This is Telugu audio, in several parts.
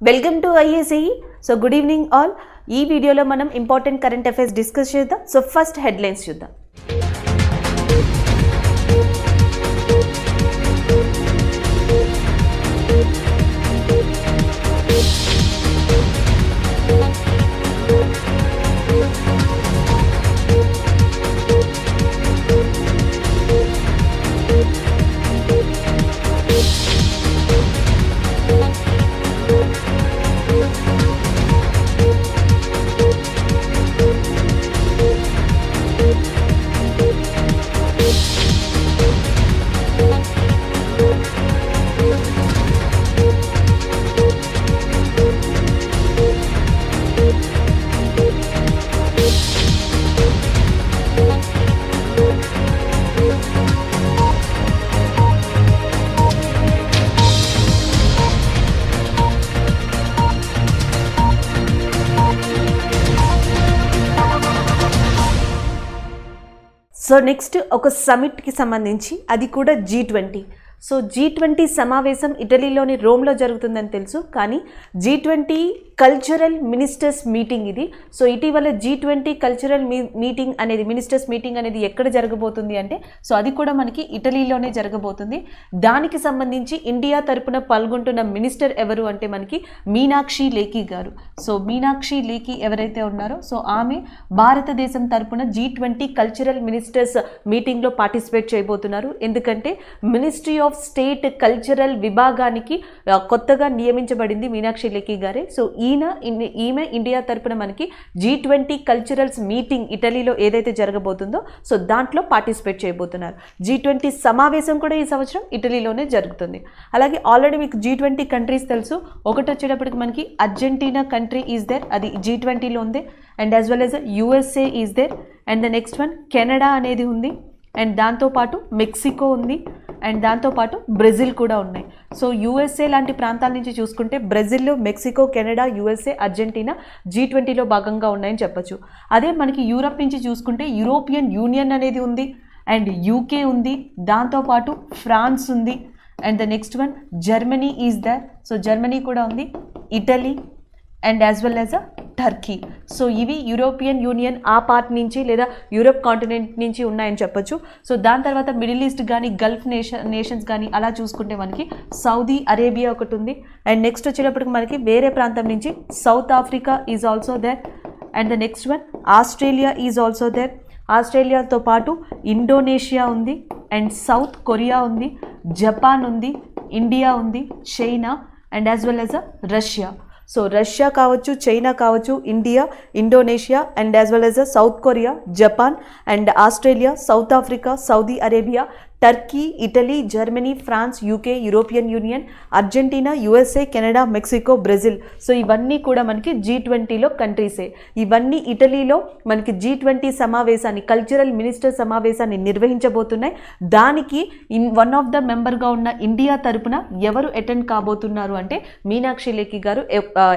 Welcome to IACE. So good evening all. ఈ వీడియోలో మనం ఇంపార్టెంట్ కరెంట్ అఫైర్స్ డిస్కస్ చేద్దాం. సో ఫస్ట్ హెడ్లైన్స్ చూద్దాం. సో నెక్స్ట్ ఒక సమిట్కి సంబంధించి, అది కూడా G20. సో G20 సమావేశం ఇటలీలోని రోమ్లో జరుగుతుందని తెలుసు, కానీ G20 కల్చరల్ మినిస్టర్స్ మీటింగ్ ఇది. సో ఇటీవల G20 కల్చరల్ మీటింగ్ అనేది మినిస్టర్స్ మీటింగ్ అనేది ఎక్కడ జరగబోతుంది అంటే, సో అది కూడా మనకి ఇటలీలోనే జరగబోతుంది. దానికి సంబంధించి ఇండియా తరపున పాల్గొంటున్న మినిస్టర్ ఎవరు అంటే మనకి మీనాక్షి లేఖి గారు. సో మీనాక్షి లేఖి ఎవరైతే ఉన్నారో, సో ఆమె భారతదేశం తరపున G20 కల్చరల్ మినిస్టర్స్ మీటింగ్లో పార్టిసిపేట్ చేయబోతున్నారు. ఎందుకంటే మినిస్ట్రీ ఆఫ్ స్టేట్ కల్చరల్ విభాగానికి కొత్తగా నియమించబడింది మీనాక్షి లేఖి గారే. సో ఈమె ఇండియా తరపున మనకి G20 కల్చరల్స్ మీటింగ్ ఇటలీలో ఏదైతే జరగబోతుందో, సో దాంట్లో పార్టిసిపేట్ చేయబోతున్నారు. G20 సమావేశం కూడా ఈ సంవత్సరం ఇటలీలోనే జరుగుతుంది. అలాగే ఆల్రెడీ మీకు G20 కంట్రీస్ తెలుసు. ఒకటి వచ్చేటప్పటికి మనకి అర్జెంటీనా కంట్రీ ఈజ్ దేర్, అది G20లో ఉంది. And as well as USA is there. And the next one Canada అనేది ఉంది. అండ్ దాంతోపాటు మెక్సికో ఉంది. అండ్ దాంతోపాటు బ్రెజిల్ కూడా ఉన్నాయి. సో USA లాంటి ప్రాంతాల నుంచి చూసుకుంటే Brazil, Mexico, Canada, USA, Argentina G20లో భాగంగా ఉన్నాయని చెప్పచ్చు. అదే మనకి యూరప్ నుంచి చూసుకుంటే యూరోపియన్ యూనియన్ అనేది ఉంది. అండ్ UK ఉంది. దాంతోపాటు ఫ్రాన్స్ ఉంది. And the next one Germany is there. So Germany కూడా ఉంది. Italy and as well as Turkey. So ఇవి యూరోపియన్ యూనియన్ ఆ పార్ట్ నుంచి లేదా యూరోప్ కాంటినెంట్ నుంచి ఉన్నాయని చెప్పొచ్చు. సో దాని తర్వాత మిడిల్ ఈస్ట్ కానీ గల్ఫ్ నేషన్స్ కానీ అలా చూసుకుంటే మనకి సౌదీ అరేబియా ఒకటి ఉంది. అండ్ నెక్స్ట్ వచ్చేటప్పటికి మనకి వేరే ప్రాంతం నుంచి South Africa is also there. And the next one Australia is also there. ఆస్ట్రేలియాతో పాటు ఇండోనేషియా ఉంది. అండ్ సౌత్ కొరియా ఉంది. జపాన్ ఉంది. ఇండియా ఉంది. China and as well as Russia. So Russia కావచ్చు, చైనా కావచ్చు, India, Indonesia and as well as South Korea, Japan and Australia, South Africa, Saudi Arabia, Turkey, Italy, Germany, France, UK, European Union, Argentina, USA, Canada, Mexico, Brazil. So ఇవన్నీ కూడా మనకి G20లో కంట్రీసే. ఇవన్నీ ఇటలీలో మనకి G20 సమావేశాన్ని, కల్చరల్ మినిస్టర్ సమావేశాన్ని నిర్వహించబోతున్నాయి. దానికి వన్ ఆఫ్ ద మెంబర్గా ఉన్న ఇండియా తరపున ఎవరు అటెండ్ కాబోతున్నారు అంటే మీనాక్షి లేఖి గారు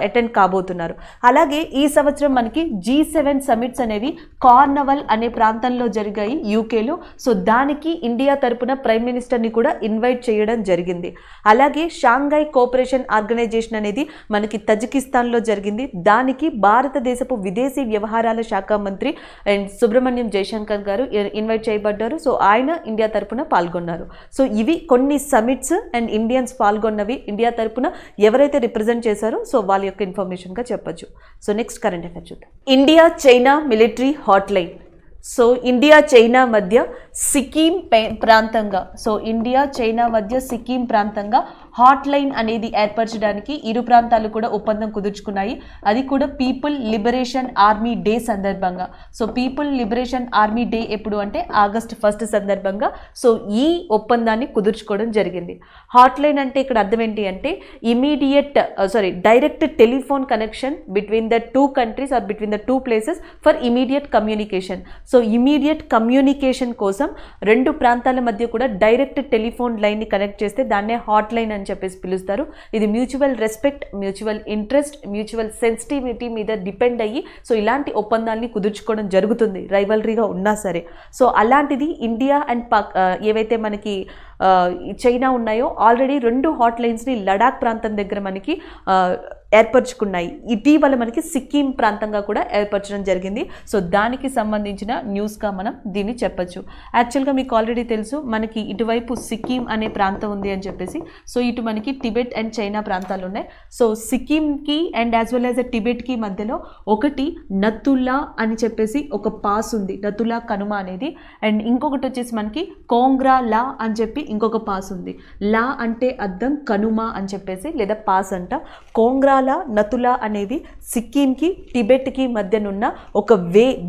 అటెండ్ కాబోతున్నారు. అలాగే ఈ సంవత్సరం మనకి G7 సమిట్స్ అనేవి కార్నవల్ అనే ప్రాంతంలో జరిగాయి UKలో. సో దానికి ఇండియా తరపున ప్రైమ్ మినిస్టర్ని కూడా ఇన్వైట్ చేయడం జరిగింది. అలాగే షాంఘై కోఆపరేషన్ ఆర్గనైజేషన్ అనేది మనకి తజికిస్తాన్లో జరిగింది. దానికి భారతదేశపు విదేశీ వ్యవహారాల శాఖ మంత్రి అండ్ సుబ్రహ్మణ్యం జయశంకర్ గారు ఇన్వైట్ చేయబడ్డారు. సో ఆయన ఇండియా తరపున పాల్గొన్నారు. సో ఇవి కొన్ని సమిట్స్ అండ్ ఇండియన్స్ పాల్గొన్నవి, ఇండియా తరపున ఎవరైతే రిప్రజెంట్ చేశారో సో వాళ్ళ యొక్క ఇన్ఫర్మేషన్గా చెప్పచ్చు. సో నెక్స్ట్ కరెంట్ అఫైర్ చూద్దాం. India China military hotline. So India China మధ్య సిక్కిం ప్రాంతంగా, సో ఇండియా చైనా మధ్య సిక్కిం ప్రాంతంగా హాట్లైన్ అనేది ఏర్పరచడానికి ఇరు ప్రాంతాలు కూడా ఒప్పందం కుదుర్చుకున్నాయి. అది కూడా పీపుల్ లిబరేషన్ ఆర్మీ డే సందర్భంగా. So people liberation army day ఎప్పుడు అంటే August 1 సందర్భంగా సో ఈ ఒప్పందాన్ని కుదుర్చుకోవడం జరిగింది. హాట్లైన్ అంటే ఇక్కడ అర్థం ఏంటి అంటే direct telephone connection between the two countries or between the two places for immediate communication. So immediate communication కోసం రెండు ప్రాంతాల మధ్య కూడా డైరెక్ట్ టెలిఫోన్ లైన్ని కనెక్ట్ చేస్తే దాన్నే హాట్ లైన్ అని చెప్పేసి పిలుస్తారు. ఇది mutual respect, mutual interest, mutual sensitivity మీద డిపెండ్ అయ్యి సో ఇలాంటి ఒప్పందాన్ని కుదుర్చుకోవడం జరుగుతుంది, రైవలరీగా ఉన్నా సరే. సో అలాంటిది ఇండియా అండ్ ఏవైతే మనకి చైనా ఉన్నాయో ఆల్రెడీ 2 హాట్ లైన్స్ని లడాక్ ప్రాంతం దగ్గర మనకి ఏర్పరచుకున్నాయి. ఇటీవల మనకి సిక్కిం ప్రాంతంగా కూడా ఏర్పరచడం జరిగింది. సో దానికి సంబంధించిన న్యూస్గా మనం దీన్ని చెప్పచ్చు. యాక్చువల్గా మీకు ఆల్రెడీ తెలుసు మనకి ఇటువైపు సిక్కిం అనే ప్రాంతం ఉంది అని చెప్పేసి. సో ఇటు మనకి టిబెట్ అండ్ చైనా ప్రాంతాలు ఉన్నాయి. సో సిక్కింకి అండ్ యాజ్ వెల్ యాజ్ టిబెట్కి మధ్యలో ఒకటి నతులా అని చెప్పేసి ఒక పాస్ ఉంది, నతులా కనుమ అనేది. అండ్ ఇంకొకటి వచ్చేసి మనకి కోంగ్రా లా అని చెప్పి ఇంకొక పాస్ ఉంది. లా అంటే అర్థం కనుమ అని చెప్పేసి లేదా పాస్ అంట. కోంగ్రాల నతులా అనేవి సిక్కింకి టిబెట్కి మధ్యనున్న ఒక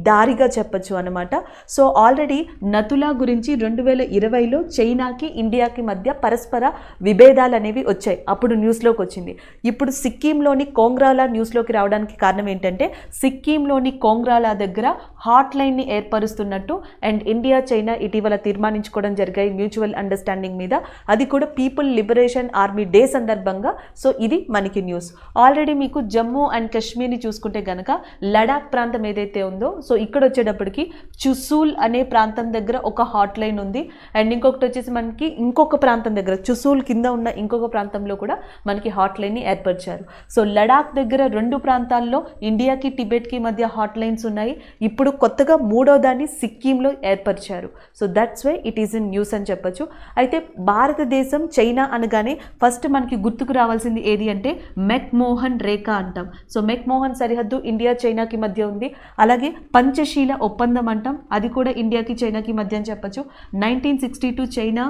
దారిగా చెప్పచ్చు అనమాట. సో ఆల్రెడీ నతులా గురించి 2020లో చైనాకి ఇండియాకి మధ్య పరస్పర విభేదాలు అనేవి వచ్చాయి, అప్పుడు న్యూస్లోకి వచ్చింది. ఇప్పుడు సిక్కింలోని కోంగ్రాలా న్యూస్లోకి రావడానికి కారణం ఏంటంటే సిక్కింలోని కోంగ్రాలా దగ్గర హాట్ లైన్ని ఏర్పరుస్తున్నట్టు అండ్ ఇండియా చైనా ఇటీవల తీర్మానించుకోవడం జరిగాయి మ్యూచువల్ అండర్స్టాండింగ్ మీద. అది కూడా పీపుల్ లిబరేషన్ ఆర్మీ డే సందర్భంగా. సో ఇది మనకి న్యూస్. ఆల్రెడీ మీకు జమ్మూ అండ్ కాశ్మీర్ని చూసుకుంటే కనుక లడాక్ ప్రాంతం ఏదైతే ఉందో, సో ఇక్కడ వచ్చేటప్పటికి చుసూల్ అనే ప్రాంతం దగ్గర ఒక హాట్ లైన్ ఉంది. అండ్ ఇంకొకటి వచ్చేసి మనకి ఇంకొక ప్రాంతం దగ్గర చుసూల్ కింద ఉన్న ఇంకొక ప్రాంతంలో కూడా మనకి హాట్ లైన్ని ఏర్పరిచారు. సో లడాక్ దగ్గర 2 ప్రాంతాల్లో ఇండియాకి టిబెట్కి మధ్య హాట్ లైన్స్ ఉన్నాయి. ఇప్పుడు కొత్తగా 3వ దాన్ని సిక్కింలో ఏర్పరిచారు. So that's why it is in news అని చెప్పచ్చు. అయితే భారతదేశం చైనా అనగానే ఫస్ట్ మనకి గుర్తుకు రావాల్సింది ఏది అంటే మెక్మోహన్ రేఖ అంటాం. సో మెక్మోహన్ సరిహద్దు ఇండియా చైనాకి మధ్య ఉంది. అలాగే పంచశీల ఒప్పందం అంటాం, అది కూడా ఇండియాకి చైనాకి మధ్య అని చెప్పచ్చు. 1962 చైనా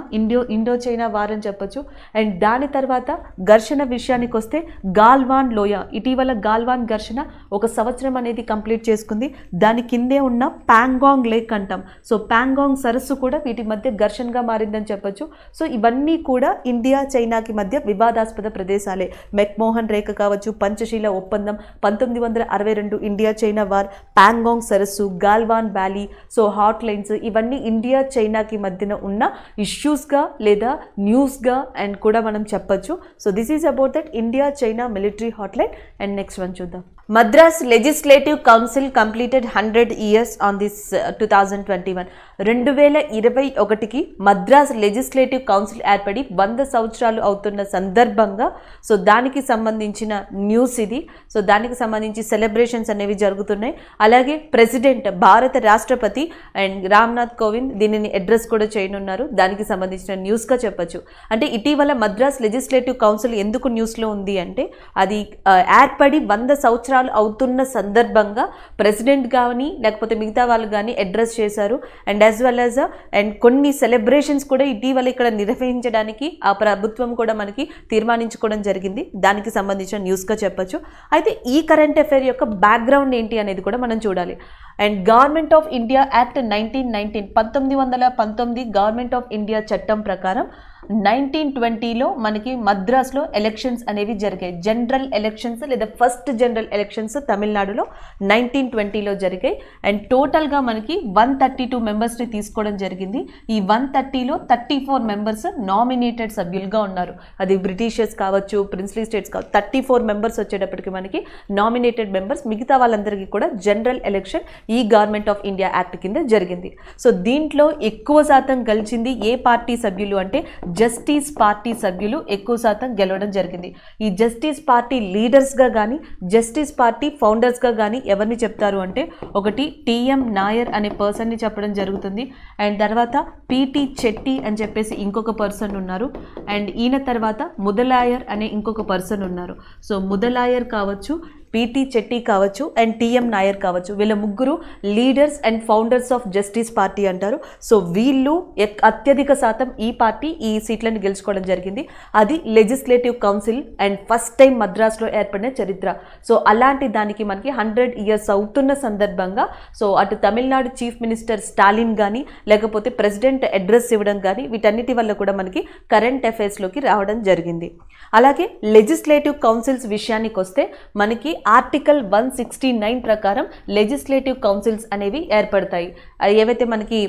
ఇండో చైనా వార్ అని చెప్పచ్చు. అండ్ దాని తర్వాత ఘర్షణ విషయానికి వస్తే గాల్వాన్ లోయ, ఇటీవల గాల్వాన్ ఘర్షణ 1 సంవత్సరం అనేది కంప్లీట్ చేసుకుంది. దాని కిందే ఉన్న ప్యాంగాంగ్ లేక్ అంటాం. సో ప్యాంగాంగ్ సరస్సు కూడా వీటి మధ్య ఘర్షణగా మారిందని చెప్పచ్చు. సో ఇవన్నీ కూడా ఇండియా చైనాకి మధ్య వివాదాస్పద ప్రదేశాలే. మెక్మోహన్ రేఖ కావచ్చు, పంచశీల ఒప్పందం, 1962 ఇండియా చైనా వార్, ప్యాంగాంగ్ సరస్సు, Galwan valley, so hot lines, ఇవన్నీ ఇండియా చైనాకి మధ్యన ఉన్న ఇష్యూస్గా లేదా న్యూస్గా అండ్ కూడా మనం చెప్పచ్చు. So this is about that India China military hot line. And next one చూద్దాం. Madras legislative council completed 100 years on this 2021. 2021కి మద్రాస్ లెజిస్లేటివ్ కౌన్సిల్ ఏర్పడి 100 సంవత్సరాలు అవుతున్న సందర్భంగా సో దానికి సంబంధించిన న్యూస్ ఇది. సో దానికి సంబంధించి సెలబ్రేషన్స్ అనేవి జరుగుతున్నాయి. అలాగే ప్రెసిడెంట్ భారత రాష్ట్రపతి అండ్ రామ్నాథ్ కోవింద్ దీనిని అడ్రస్ కూడా చేయనున్నారు. దానికి సంబంధించిన న్యూస్గా చెప్పచ్చు. అంటే ఇటీవల మద్రాస్ లెజిస్లేటివ్ కౌన్సిల్ ఎందుకు న్యూస్లో ఉంది అంటే అది ఏర్పడి 100 సంవత్సరాలు అవుతున్న సందర్భంగా ప్రెసిడెంట్ కానీ లేకపోతే మిగతా వాళ్ళు కానీ అడ్రస్ చేశారు. And as well as and కొన్ని సెలబ్రేషన్స్ కూడా ఇటీవల ఇక్కడ నిర్వహించడానికి ఆ ప్రభుత్వం కూడా మనకి తీర్మానించుకోవడం జరిగింది. దానికి సంబంధించిన న్యూస్గా చెప్పచ్చు. అయితే ఈ కరెంట్ అఫైర్ యొక్క బ్యాక్గ్రౌండ్ ఏంటి అనేది కూడా మనం చూడాలి. And government of India act 1919 government of India చట్టం ప్రకారం 1920లో మనకి మద్రాస్లో ఎలక్షన్స్ అనేవి జరిగాయి. జనరల్ ఎలక్షన్స్ లేదా ఫస్ట్ జనరల్ ఎలక్షన్స్ తమిళనాడులో 1920లో జరిగాయి. అండ్ టోటల్గా మనకి 132 మెంబర్స్ని తీసుకోవడం జరిగింది. ఈ 130లో 34 మెంబర్స్ నామినేటెడ్ సభ్యులుగా ఉన్నారు. అది బ్రిటిషర్స్ కావచ్చు, ప్రిన్స్లీ స్టేట్స్ కావచ్చు, 34 మెంబర్స్ వచ్చేటప్పటికి మనకి నామినేటెడ్ మెంబర్స్. మిగతా వాళ్ళందరికీ కూడా జనరల్ ఎలక్షన్ ఈ గవర్నమెంట్ ఆఫ్ ఇండియా యాక్ట్ కింద జరిగింది. సో దీంట్లో ఎక్కువ శాతం గెలిచింది ఏ పార్టీ సభ్యులు అంటే జస్టిస్ పార్టీ సభ్యులు ఎక్కువ శాతం గెలవడం జరిగింది. ఈ జస్టిస్ పార్టీ లీడర్స్గా కానీ జస్టిస్ పార్టీ ఫౌండర్స్గా కానీ ఎవరిని చెప్తారు అంటే ఒకటి టిఎం నాయర్ అనే పర్సన్ని చెప్పడం జరుగుతుంది. అండ్ తర్వాత పిటి చెట్టి అని చెప్పేసి ఇంకొక పర్సన్ ఉన్నారు. అండ్ ఈయన తర్వాత ముదలాయర్ అనే ఇంకొక పర్సన్ ఉన్నారు. సో ముదలాయర్ కావచ్చు, పిటి చెట్టి కావచ్చు అండ్ టిఎం నాయర్ కావచ్చు, వీళ్ళ ముగ్గురు leaders and founders of justice party అంటారు. సో వీళ్ళు అత్యధిక శాతం ఈ పార్టీ ఈ సీట్లను గెలుచుకోవడం జరిగింది. అది legislative council and first time మద్రాస్లో ఏర్పడిన చరిత్ర. సో అలాంటి దానికి మనకి 100 years అవుతున్న సందర్భంగా సో అటు తమిళనాడు చీఫ్ మినిస్టర్ స్టాలిన్ కానీ లేకపోతే ప్రెసిడెంట్ అడ్రస్ ఇవ్వడం కానీ వీటన్నిటి వల్ల కూడా మనకి కరెంట్ అఫైర్స్లోకి రావడం జరిగింది. అలాగే లెజిస్లేటివ్ కౌన్సిల్స్ విషయానికి వస్తే మనకి ఆర్టికల్ 169 ప్రకారం లెజిస్లేటివ్ కౌన్సిల్స్ అనేవి ఏర్పడతాయి. ఏవైతే మనకి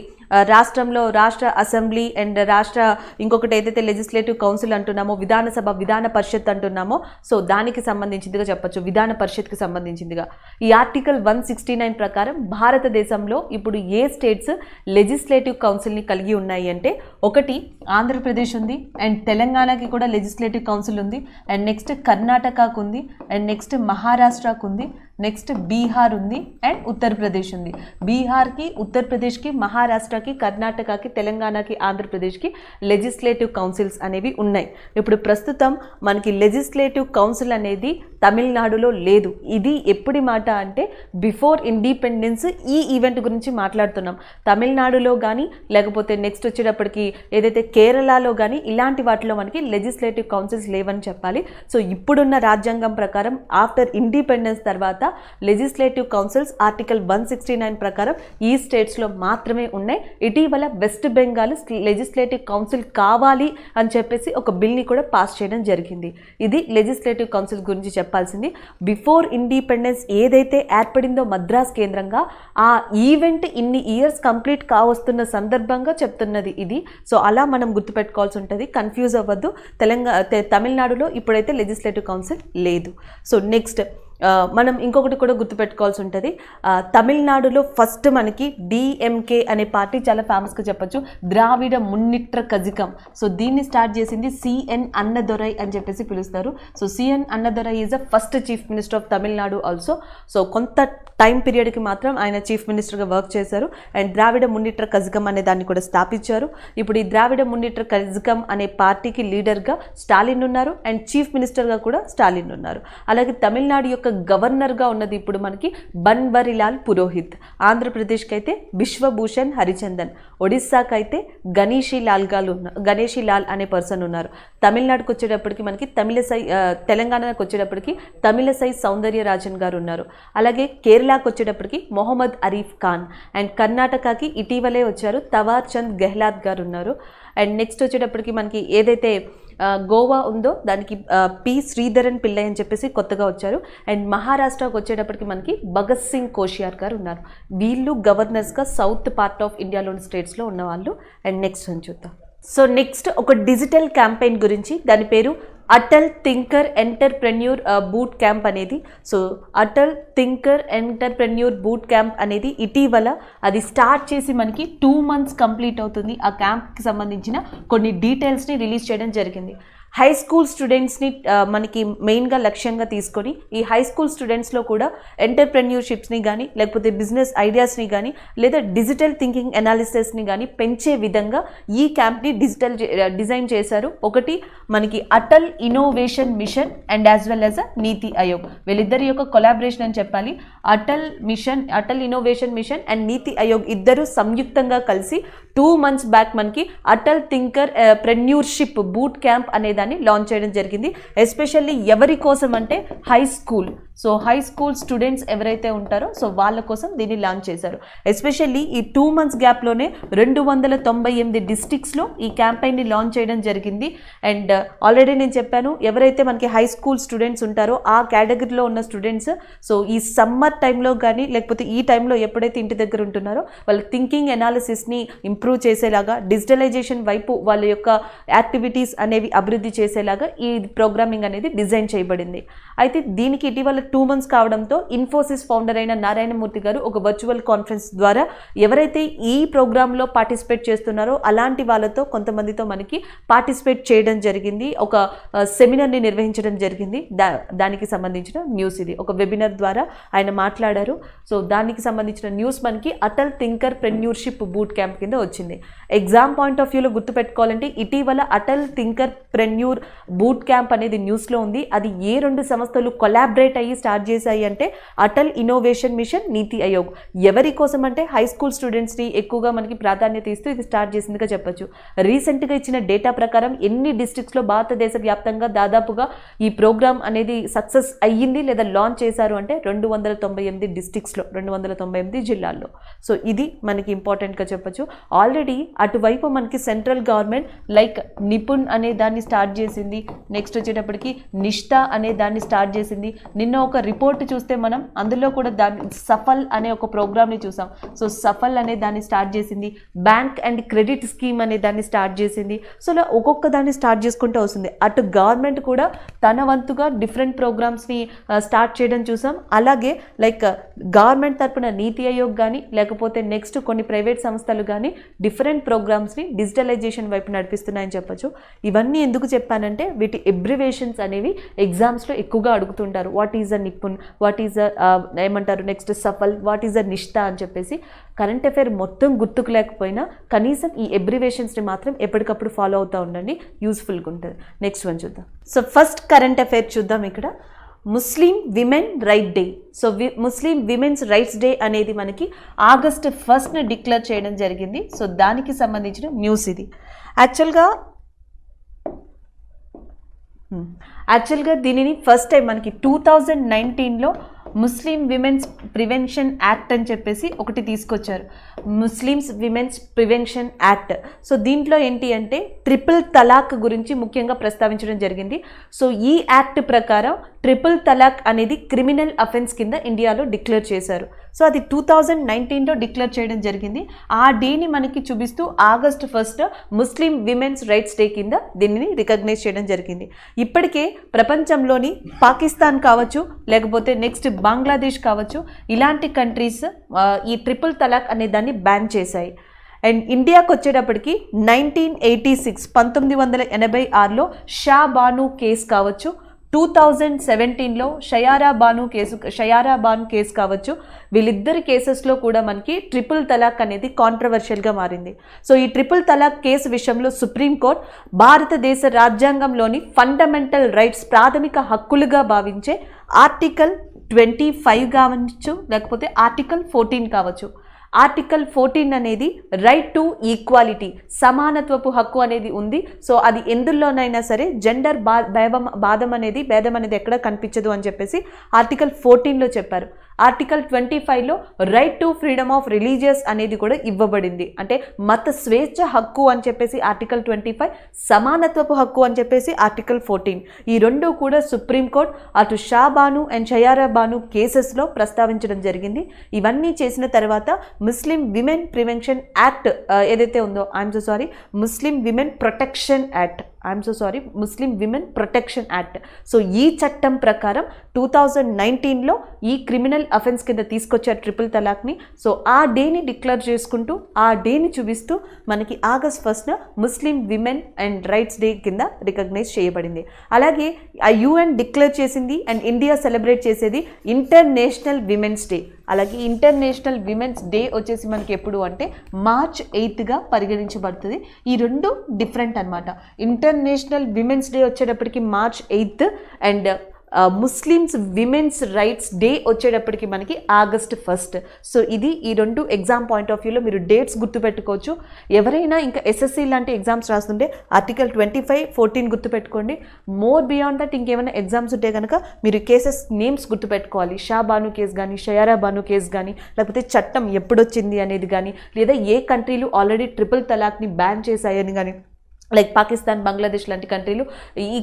రాష్ట్రంలో రాష్ట్ర అసెంబ్లీ అండ్ రాష్ట్ర ఇంకొకటి ఏదైతే లెజిస్లేటివ్ కౌన్సిల్ అంటున్నామో, విధానసభ, విధాన పరిషత్ అంటున్నామో, సో దానికి సంబంధించిందిగా చెప్పొచ్చు, విధాన పరిషత్కి సంబంధించిందిగా. ఈ ఆర్టికల్ 169 ప్రకారం భారతదేశంలో ఇప్పుడు ఏ స్టేట్స్ లెజిస్లేటివ్ కౌన్సిల్ని కలిగి ఉన్నాయి అంటే, ఒకటి ఆంధ్రప్రదేశ్ ఉంది, అండ్ తెలంగాణకి కూడా లెజిస్లేటివ్ కౌన్సిల్ ఉంది, అండ్ నెక్స్ట్ కర్ణాటకకు ఉంది, అండ్ నెక్స్ట్ మహారాష్ట్రకు ఉంది, నెక్స్ట్ బీహార్ ఉంది, అండ్ ఉత్తరప్రదేశ్ ఉంది. బీహార్కి, ఉత్తరప్రదేశ్కి, మహారాష్ట్రకి, కర్ణాటకకి, తెలంగాణకి, ఆంధ్రప్రదేశ్కి లెజిస్లేటివ్ కౌన్సిల్స్ అనేవి ఉన్నాయి. ఇప్పుడు ప్రస్తుతం మనకి లెజిస్లేటివ్ కౌన్సిల్ అనేది తమిళనాడులో లేదు. ఇది ఎప్పటి మాట అంటే బిఫోర్ ఇండిపెండెన్స్ ఈ ఈవెంట్ గురించి మాట్లాడుతున్నాం. తమిళనాడులో కానీ లేకపోతే నెక్స్ట్ వచ్చేటప్పటికి ఏదైతే కేరళలో కానీ ఇలాంటి వాటిలో మనకి లెజిస్లేటివ్ కౌన్సిల్స్ లేవని చెప్పాలి. సో ఇప్పుడున్న రాజ్యాంగం ప్రకారం ఆఫ్టర్ ఇండిపెండెన్స్ తర్వాత లెజిస్లేటివ్ కౌన్సిల్స్ ఆర్టికల్ 169 ప్రకారం ఈ స్టేట్స్లో మాత్రమే ఉన్నాయి. ఇటీవల వెస్ట్ బెంగాల్ లెజిస్లేటివ్ కౌన్సిల్ కావాలి అని చెప్పేసి ఒక బిల్ని కూడా పాస్ చేయడం జరిగింది. ఇది లెజిస్లేటివ్ కౌన్సిల్ గురించి చెప్పాల్సింది. బిఫోర్ ఇండిపెండెన్స్ ఏదైతే ఏర్పడిందో మద్రాస్ కేంద్రంగా, ఆ ఈవెంట్ ఇన్ని ఇయర్స్ కంప్లీట్ కావస్తున్న సందర్భంగా చెప్తున్నది ఇది. సో అలా మనం గుర్తుపెట్టుకోవాల్సి ఉంటుంది, కన్ఫ్యూజ్ అవ్వద్దు. తమిళనాడులో ఇప్పుడైతే లెజిస్లేటివ్ కౌన్సిల్ లేదు. సో నెక్స్ట్ మనం ఇంకొకటి కూడా గుర్తుపెట్టుకోవాల్సి ఉంటుంది. తమిళనాడులో ఫస్ట్ మనకి డిఎంకే అనే పార్టీ చాలా ఫేమస్గా చెప్పొచ్చు, ద్రావిడ మున్నిట్ర కజగం. సో దీన్ని స్టార్ట్ చేసింది సిఎన్ అన్నదొరై అని చెప్పేసి పిలుస్తారు. So C N Annadurai is the first chief minister of Tamil Nadu also. So కొంత టైం పీరియడ్కి మాత్రం ఆయన చీఫ్ మినిస్టర్గా వర్క్ చేశారు. అండ్ ద్రావిడ మున్నిట్ర కజగం అనే దాన్ని కూడా స్థాపించారు. ఇప్పుడు ఈ ద్రావిడ మున్నిట్ర కజగం అనే పార్టీకి లీడర్గా స్టాలిన్ ఉన్నారు, అండ్ చీఫ్ మినిస్టర్గా కూడా స్టాలిన్ ఉన్నారు. అలాగే తమిళనాడు యొక్క గవర్నర్గా ఉన్నది ఇప్పుడు మనకి బన్వరిలాల్ పురోహిత్. ఆంధ్రప్రదేశ్కి అయితే బిశ్వభూషణ్ హరిచందన్. ఒడిస్సాకి అయితే గణేషి లాల్ అనే పర్సన్ ఉన్నారు. తమిళనాడుకు వచ్చేటప్పటికి మనకి తెలంగాణకు వచ్చేటప్పటికి తమిళసై సౌందర్యరాజన్ గారు ఉన్నారు. అలాగే కేరళకు వచ్చేటప్పటికి మొహమ్మద్ అరీఫ్ ఖాన్. అండ్ కర్ణాటకకి ఇటీవలే వచ్చారు తవార్ చంద్ గెహ్లాట్ గారు ఉన్నారు. అండ్ నెక్స్ట్ వచ్చేటప్పటికి మనకి ఏదైతే గోవా ఉందో దానికి పి శ్రీధరన్ పిల్లై అని చెప్పేసి కొత్తగా వచ్చారు. అండ్ మహారాష్ట్రకు వచ్చేటప్పటికి మనకి భగత్ సింగ్ కోషియార్ గారు ఉన్నారు. వీళ్ళు గవర్నర్స్గా సౌత్ పార్ట్ ఆఫ్ ఇండియాలోని స్టేట్స్లో ఉన్నవాళ్ళు. అండ్ నెక్స్ట్ అని చూద్దాం. సో నెక్స్ట్ ఒక డిజిటల్ క్యాంపెయిన్ గురించి, దాని పేరు Atal thinker entrepreneur boot camp అనేది. So Atal thinker entrepreneur boot camp అనేది ఇటీవల అది స్టార్ట్ చేసి మనకి 2 months కంప్లీట్ అవుతుంది. ఆ క్యాంప్కి సంబంధించిన కొన్ని డీటెయిల్స్ని రిలీజ్ చేయడం జరిగింది. హై స్కూల్ స్టూడెంట్స్ని మనకి మెయిన్గా లక్ష్యంగా తీసుకొని ఈ హై స్కూల్ స్టూడెంట్స్లో కూడా ఎంటర్ప్రెన్యూర్షిప్స్ని కానీ లేకపోతే బిజినెస్ ఐడియాస్ని కానీ లేదా డిజిటల్ థింకింగ్ అనాలిసిస్ని కానీ పెంచే విధంగా ఈ క్యాంప్ని డిజైన్ చేశారు. ఒకటి మనకి Atal innovation mission and as well as నీతి ఆయోగ్, వీళ్ళిద్దరి యొక్క కొలాబరేషన్ అని చెప్పాలి. అటల్ ఇన్నోవేషన్ మిషన్ అండ్ నీతి ఆయోగ్ ఇద్దరు సంయుక్తంగా కలిసి 2 months బ్యాక్ మనకి అటల్ థింకర్ ప్రెన్యూర్షిప్ బూట్ క్యాంప్ అనే దాన్ని లాంచ్ చేయడం జరిగింది. ఎస్పెషల్లీ ఎవరి కోసం అంటే high school. So high school students ఎవరైతే ఉంటారో సో వాళ్ళ కోసం దీన్ని లాంచ్ చేశారు. ఎస్పెషల్లీ ఈ 2 months గ్యాప్లోనే 298 డిస్ట్రిక్ట్స్లో ఈ క్యాంపెయిన్ని లాంచ్ చేయడం జరిగింది. అండ్ ఆల్రెడీ నేను చెప్పాను, ఎవరైతే మనకి హై స్కూల్ స్టూడెంట్స్ ఉంటారో ఆ కేటగిరీలో ఉన్న స్టూడెంట్స్ సో ఈ సమ్మర్ టైంలో కానీ లేకపోతే ఈ టైంలో ఎప్పుడైతే ఇంటి దగ్గర ఉంటున్నారో వాళ్ళ థింకింగ్ అనాలిసిస్ని ఇంప్రూవ్ చేసేలాగా, డిజిటలైజేషన్ వైపు వాళ్ళ యొక్క యాక్టివిటీస్ అనేవి అభివృద్ధి చేసేలాగా ఈ ప్రోగ్రామింగ్ అనేది డిజైన్ చేయబడింది. అయితే దీనికి ఇటీవల 2 months కావడంతో ఇన్ఫోసిస్ ఫౌండర్ అయిన నారాయణమూర్తి గారు ఒక వర్చువల్ కాన్ఫరెన్స్ ద్వారా ఎవరైతే ఈ ప్రోగ్రాంలో పార్టిసిపేట్ చేస్తున్నారో అలాంటి వాళ్ళతో కొంతమందితో మనకి పార్టిసిపేట్ చేయడం జరిగింది. ఒక సెమినార్ని నిర్వహించడం జరిగింది. దానికి సంబంధించిన న్యూస్ ఇది. ఒక వెబినార్ ద్వారా ఆయన మాట్లాడారు. సో దానికి సంబంధించిన న్యూస్ మనకి అటల్ థింకర్ ప్రెన్యూర్షిప్ బూట్ క్యాంప్ కింద వచ్చింది. ఎగ్జామ్ పాయింట్ ఆఫ్ వ్యూలో గుర్తుపెట్టుకోవాలంటే ఇటీవల అటల్ థింకర్ ప్రెన్యూర్ బూట్ క్యాంప్ అనేది న్యూస్లో ఉంది. అది ఏ 2 సంస్థలు కొలాబరేట్ అయ్యి స్టార్ట్ చేశాయి అంటే అటల్ ఇన్నోవేషన్ మిషన్, నీతి ఆయోగ్. ఎవరి కోసం అంటే హై స్కూల్ స్టూడెంట్స్ని ఎక్కువగా మనకి ప్రాధాన్యత ఇస్తూ ఇది స్టార్ట్ చేసిందిగా చెప్పొచ్చు. రీసెంట్గా ఇచ్చిన డేటా ప్రకారం ఎన్ని డిస్ట్రిక్ట్స్లో భారతదేశ వ్యాప్తంగా దాదాపుగా ఈ ప్రోగ్రామ్ అనేది సక్సెస్ అయ్యింది లేదా లాంచ్ చేశారు అంటే 298 డిస్ట్రిక్ట్స్లో, 298 జిల్లాల్లో. సో ఇది మనకి ఇంపార్టెంట్గా చెప్పొచ్చు. ఆల్రెడీ అటువైపు మనకి సెంట్రల్ గవర్నమెంట్ లైక్ నిపుణ్ అనే దాన్ని స్టార్ట్ చేసింది. నెక్స్ట్ వచ్చేటప్పటికి నిష్ఠా అనే దాన్ని స్టార్ట్ చేసింది. నిన్న ఒక రిపోర్ట్ చూస్తే మనం అందులో కూడా దాన్ని సఫల్ అనే ఒక ప్రోగ్రామ్ని చూసాం. సో సఫల్ అనే దాన్ని స్టార్ట్ చేసింది, బ్యాంక్ అండ్ క్రెడిట్ స్కీమ్ అనే దాన్ని స్టార్ట్ చేసింది. సో ఇలా ఒక్కొక్క దాన్ని స్టార్ట్ చేసుకుంటూ వస్తుంది. అటు గవర్నమెంట్ కూడా తన వంతుగా డిఫరెంట్ ప్రోగ్రామ్స్ని స్టార్ట్ చేయడం చూసాం. అలాగే లైక్ గవర్నమెంట్ తరపున నీతి ఆయోగ్ కానీ లేకపోతే నెక్స్ట్ కొన్ని ప్రైవేట్ సంస్థలు కానీ డిఫరెంట్ ప్రోగ్రామ్స్ని డిజిటలైజేషన్ వైపు నడిపిస్తున్నాయని చెప్పచ్చు. ఇవన్నీ ఎందుకు చెప్పానంటే వీటి ఎబ్రివేషన్స్ అనేవి ఎగ్జామ్స్లో ఎక్కువగా అడుగుతుంటారు. What is a Nipun, what is ఏమంటారు next Safal, what is a Nishtha అని చెప్పేసి. కరెంట్ అఫైర్ మొత్తం గుర్తుకు లేకపోయినా కనీసం ఈ ఎబ్రివేషన్స్ని మాత్రం ఎప్పటికప్పుడు ఫాలో అవుతూ ఉండండి, యూస్ఫుల్గా ఉంటుంది. నెక్స్ట్ వన్ చూద్దాం. సో ఫస్ట్ కరెంట్ అఫైర్ చూద్దాం. ఇక్కడ Muslim women right day. So ముస్లిం విమెన్స్ రైట్స్ డే అనేది మనకి August 1st డిక్లేర్ చేయడం జరిగింది. సో దానికి సంబంధించిన న్యూస్ ఇది. యాక్చువల్గా దీనిని ఫస్ట్ టైం మనకి 2019లో ముస్లిం విమెన్స్ ప్రివెన్షన్ యాక్ట్ అని చెప్పేసి ఒకటి తీసుకొచ్చారు, Muslims women's prevention act. So దీంట్లో ఏంటి అంటే ట్రిపుల్ తలాక్ గురించి ముఖ్యంగా ప్రస్తావించడం జరిగింది. సో ఈ యాక్ట్ ప్రకారం ట్రిపుల్ తలాక్ అనేది క్రిమినల్ అఫెన్స్ కింద ఇండియాలో డిక్లేర్ చేశారు. సో అది 2019లో డిక్లేర్ చేయడం జరిగింది. ఆ డేని మనకి చూపిస్తూ August 1st ముస్లిం విమెన్స్ రైట్స్ డే కింద దీనిని రికగ్నైజ్ చేయడం జరిగింది. ఇప్పటికే ప్రపంచంలోని పాకిస్తాన్ కావచ్చు లేకపోతే నెక్స్ట్ బంగ్లాదేశ్ కావచ్చు ఇలాంటి కంట్రీస్ ఈ ట్రిపుల్ తలాక్ అనే దాన్ని బ్యాన్ చేశాయి. అండ్ ఇండియాకి వచ్చేటప్పటికి 1986లో షా బాను కేసు కావచ్చు, 2017లో షయారా బాను కేసు కావచ్చు, వీళ్ళిద్దరి కేసెస్లో కూడా మనకి ట్రిపుల్ తలాక్ అనేది కాంట్రవర్షియల్గా మారింది. సో ఈ ట్రిపుల్ తలాక్ కేసు విషయంలో సుప్రీంకోర్టు భారతదేశ రాజ్యాంగంలోని ఫండమెంటల్ రైట్స్ ప్రాథమిక హక్కులుగా భావించే ఆర్టికల్ 25 కావచ్చు లేకపోతే ఆర్టికల్ 14 కావచ్చు. ఆర్టికల్ 14 అనేది రైట్ టు ఈక్వాలిటీ, సమానత్వపు హక్కు అనేది ఉంది. సో అది ఎందులోనైనా సరే జెండర్ భేదం అనేది ఎక్కడ కనిపించదు అని చెప్పేసి ఆర్టికల్ 14లో చెప్పారు. ఆర్టికల్ 25లో right to freedom of religious అనేది కూడా ఇవ్వబడింది. అంటే మత స్వేచ్ఛ హక్కు అని చెప్పేసి ఆర్టికల్ 25, సమానత్వపు హక్కు అని చెప్పేసి ఆర్టికల్ 14. ఈ రెండు కూడా సుప్రీంకోర్టు అటు షా బాను అండ్ షయారా బాను కేసెస్లో ప్రస్తావించడం జరిగింది. ఇవన్నీ చేసిన తర్వాత ముస్లిం విమెన్ ప్రివెన్షన్ యాక్ట్ ఏదైతే ఉందో Muslim women protection act. So ఈ చట్టం ప్రకారం 2019లో ఈ క్రిమినల్ అఫెన్స్ కింద తీసుకొచ్చారు ట్రిపుల్ తలాక్ని. సో ఆ డేని డిక్లేర్ చేసుకుంటూ ఆ డేని చూపిస్తూ మనకి August 1st Muslim women and rights day కింద రికగ్నైజ్ చేయబడింది. అలాగే ఆ UN డిక్లేర్ చేసింది అండ్ ఇండియా సెలబ్రేట్ చేసేది ఇంటర్నేషనల్ విమెన్స్ డే. అలాగే ఇంటర్నేషనల్ విమెన్స్ డే వచ్చేసి మనకి ఎప్పుడు అంటే March 8గా పరిగణించబడుతుంది. ఈ రెండు డిఫరెంట్ అనమాట. ఇంటర్నేషనల్ విమెన్స్ డే వచ్చేటప్పటికి March 8 and Muslims women's rights day వచ్చేటప్పటికి మనకి August 1st. సో ఇది ఈ రెండు ఎగ్జామ్ పాయింట్ ఆఫ్ వ్యూలో మీరు డేట్స్ గుర్తుపెట్టుకోవచ్చు. ఎవరైనా ఇంకా SSC లాంటి ఎగ్జామ్స్ రాస్తుంటే ఆర్టికల్ 25, 14 గుర్తుపెట్టుకోండి. మోర్ బియాండ్ దట్ ఇంకేమైనా ఎగ్జామ్స్ ఉంటే కనుక మీరు కేసెస్ నేమ్స్ గుర్తుపెట్టుకోవాలి. షా బాను కేసు కానీ షయారా బాను కేసు కానీ లేకపోతే చట్టం ఎప్పుడొచ్చింది అనేది కానీ లేదా ఏ కంట్రీలు ఆల్రెడీ ట్రిపుల్ తలాక్ని బ్యాన్ చేశాయని కానీ లైక్ పాకిస్తాన్, బంగ్లాదేశ్ లాంటి కంట్రీలు ఈ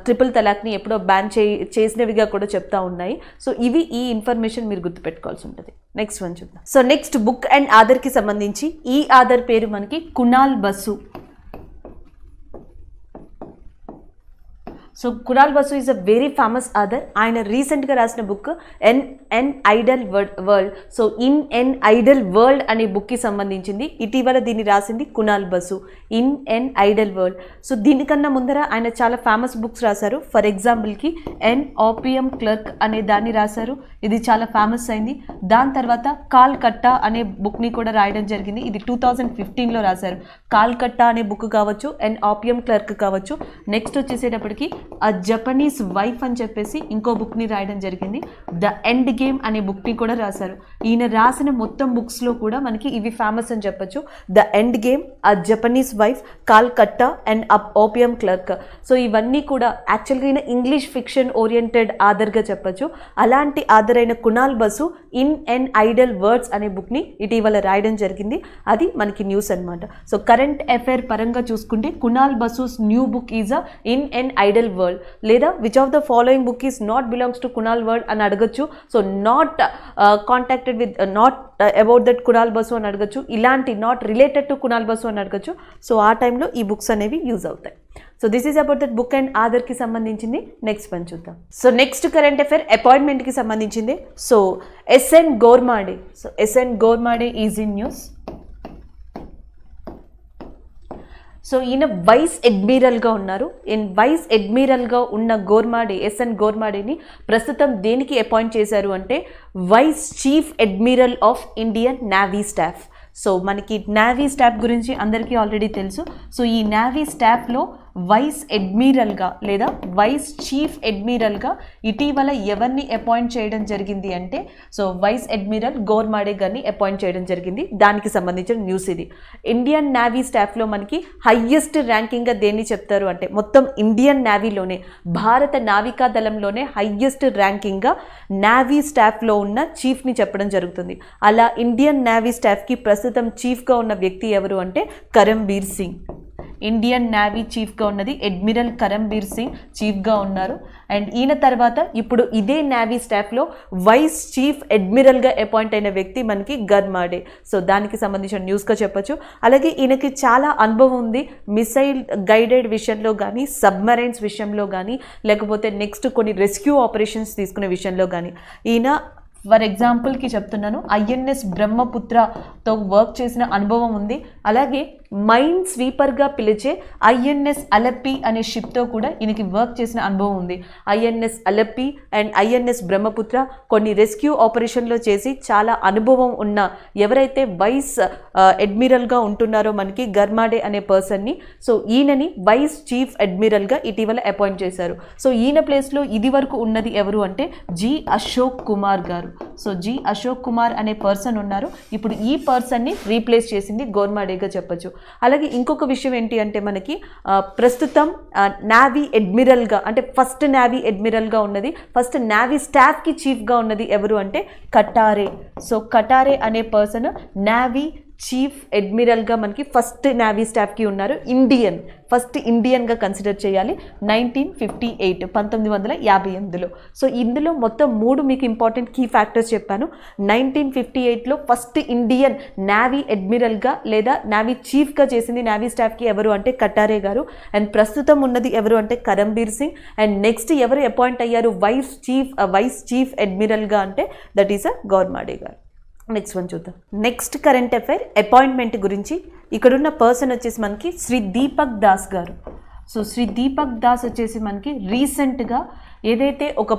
ట్రిపుల్ తలాక్ని ఎప్పుడో బ్యాన్ చేసినవిగా కూడా చెప్తా ఉన్నాయి. సో ఇవి ఈ ఇన్ఫర్మేషన్ మీరు గుర్తుపెట్టుకోవాల్సి ఉంటుంది. నెక్స్ట్ వన్ చూద్దాం. సో నెక్స్ట్ బుక్ అండ్ ఆథర్కి సంబంధించి ఈ ఆథర్ పేరు మనకి Kunal Basu. So Kunal Basu is a very famous author. ఆయన రీసెంట్గా రాసిన book an ideal world. So in an ideal world అనే బుక్కి సంబంధించింది. ఇటీవల దీన్ని రాసింది Kunal Basu, in an ideal world. So దీనికన్నా ముందర ఆయన చాలా ఫేమస్ బుక్స్ రాశారు. ఫర్ ఎగ్జాంపుల్కి ఎన్ ఓపియం క్లర్క్ అనే దాన్ని రాశారు, ఇది చాలా ఫేమస్ అయింది. దాని తర్వాత కాల్కట్టా అనే బుక్ని కూడా రాయడం జరిగింది, ఇది 2015లో రాశారు. కాల్కట్టా అనే బుక్ కావచ్చు, ఎన్ ఓపియం క్లర్క్ కావచ్చు. నెక్స్ట్ వచ్చేసేటప్పటికి అ జపనీస్ వైఫ్ అని చెప్పేసి ఇంకో బుక్ని రాయడం జరిగింది. ద ఎండ్ గేమ్ అనే బుక్ని కూడా రాశారు. ఈయన రాసిన మొత్తం బుక్స్లో కూడా మనకి ఇవి ఫేమస్ అని చెప్పొచ్చు. The end game, a Japanese wife, Calcutta and opium clerk. So ఇవన్నీ కూడా యాక్చువల్గా ఈయన ఇంగ్లీష్ ఫిక్షన్ ఓరియంటెడ్ ఆథర్గా చెప్పొచ్చు. అలాంటి ఆథర్ అయిన Kunal Basu in an ideal words అనే బుక్ని ఇటీవల రాయడం జరిగింది. అది మనకి న్యూస్ అనమాట. సో కరెంట్ అఫైర్ పరంగా చూసుకుంటే Kunal Basu's new book is a in an ideal world, లేదా which of the following book is not belongs to Kunal world అని అడగచ్చు. So not contacted with not about that Kunal Basu అని అడగచ్చు, ఇలాంటి not related to Kunal Basu అని అడగచ్చు. సో ఆ టైంలో ఈ బుక్స్ అనేవి యూజ్ అవుతాయి. So this is about that book and ఆధార్కి సంబంధించింది. నెక్స్ట్ పని చూద్దాం. సో నెక్స్ట్ కరెంట్ అఫైర్ అపాయింట్మెంట్కి సంబంధించింది. So S N Ghormade. So S N Ghormade is in news. So ఈయన వైస్ అడ్మిరల్గా ఉన్నారు. వైస్ అడ్మిరల్గా ఉన్న గోర్మాడే, ఎస్ఎన్ గోర్మాడేని ప్రస్తుతం దేనికి అపాయింట్ చేశారు అంటే vice chief admiral of Indian navy staff. So మనకి నేవీ స్టాఫ్ గురించి అందరికీ ఆల్రెడీ తెలుసు. సో ఈ నేవీ స్టాఫ్లో వైస్ అడ్మిరల్గా లేదా వైస్ చీఫ్ అడ్మిరల్గా ఇటీవల ఎవరిని అపాయింట్ చేయడం జరిగింది అంటే సో వైస్ అడ్మిరల్ గోర్మాడే గారిని అపాయింట్ చేయడం జరిగింది. దానికి సంబంధించిన న్యూస్ ఇది. ఇండియన్ నేవీ స్టాఫ్లో మనకి హయ్యెస్ట్ ర్యాంకింగ్గా దేన్ని చెప్తారు అంటే మొత్తం ఇండియన్ నేవీలోనే, భారత నావికా దళంలోనే హయ్యెస్ట్ ర్యాంకింగ్గా నేవీ స్టాఫ్లో ఉన్న చీఫ్ని చెప్పడం జరుగుతుంది. అలా ఇండియన్ నేవీ స్టాఫ్కి ప్రస్తుతం చీఫ్గా ఉన్న వ్యక్తి ఎవరు అంటే కరంబీర్ సింగ్. ఇండియన్ నేవీ చీఫ్గా ఉన్నది అడ్మిరల్ కరంబీర్ సింగ్ చీఫ్గా ఉన్నారు. అండ్ ఈయన తర్వాత ఇప్పుడు ఇదే నేవీ స్టాఫ్లో వైస్ చీఫ్ అడ్మిరల్గా అపాయింట్ అయిన వ్యక్తి మనకి గర్మాడే. సో దానికి సంబంధించిన న్యూస్గా చెప్పొచ్చు. అలాగే ఈయనకి చాలా అనుభవం ఉంది మిసైల్ గైడెడ్ విషయంలో కానీ, సబ్మరైన్స్ విషయంలో కానీ, లేకపోతే నెక్స్ట్ కొన్ని రెస్క్యూ ఆపరేషన్స్ తీసుకునే విషయంలో కానీ. ఈయన ఫర్ ఎగ్జాంపుల్కి చెప్తున్నాను, ఐఎన్ఎస్ బ్రహ్మపుత్రతో వర్క్ చేసిన అనుభవం ఉంది. అలాగే మైన్ స్వీపర్గా పిలిచే ఐఎన్ఎస్ అలప్పి అనే షిప్తో కూడా ఈయనకి వర్క్ చేసిన అనుభవం ఉంది. INS Alleppey and INS Brahmaputra కొన్ని రెస్క్యూ ఆపరేషన్లో చేసి చాలా అనుభవం ఉన్న ఎవరైతే వైస్ అడ్మిరల్గా ఉంటున్నారో మనకి గర్మాడే అనే పర్సన్ని, సో ఈయనని వైస్ చీఫ్ అడ్మిరల్గా ఇటీవల అపాయింట్ చేశారు. సో ఈయన ప్లేస్లో ఇది వరకు ఉన్నది ఎవరు అంటే జి అశోక్ కుమార్ గారు. సో జి అశోక్ కుమార్ అనే పర్సన్ ఉన్నారు. ఇప్పుడు ఈ పర్సన్ని రీప్లేస్ చేసింది గోర్మాడేగా చెప్పచ్చు. అలాగే ఇంకొక విషయం ఏంటి అంటే మనకి ప్రస్తుతం నేవీ అడ్మిరల్గా అంటే ఫస్ట్ నేవీ అడ్మిరల్గా ఉన్నది, ఫస్ట్ నేవీ స్టాఫ్కి చీఫ్గా ఉన్నది ఎవరు అంటే కటారే. సో కటారే అనే పర్సన్ నేవీ చీఫ్ అడ్మిరల్గా మనకి ఫస్ట్ నేవీ స్టాఫ్కి ఉన్నారు. ఫస్ట్ ఇండియన్గా కన్సిడర్ చేయాలి. 1958 1958లో. సో ఇందులో మొత్తం 3 మీకు ఇంపార్టెంట్ కీ ఫ్యాక్టర్స్ చెప్పాను. 1958లో ఫస్ట్ ఇండియన్ నేవీ అడ్మిరల్గా లేదా నేవీ చీఫ్గా చేసింది నేవీ స్టాఫ్కి ఎవరు అంటే కటారే గారు. అండ్ ప్రస్తుతం ఉన్నది ఎవరు అంటే కరంబీర్ సింగ్. అండ్ నెక్స్ట్ ఎవరు అపాయింట్ అయ్యారు వైస్ చీఫ్ అడ్మిరల్గా అంటే దట్ ఈస్ గోర్మాడే గారు. నెక్స్ట్ వన్ చూద్దాం. నెక్స్ట్ కరెంట్ అఫైర్ అపాయింట్మెంట్ గురించి. ఇక్కడున్న పర్సన్ వచ్చేసి మనకి శ్రీ దీపక్ దాస్ గారు. సో శ్రీ దీపక్ దాస్ వచ్చేసి మనకి రీసెంట్గా ఏదైతే ఒక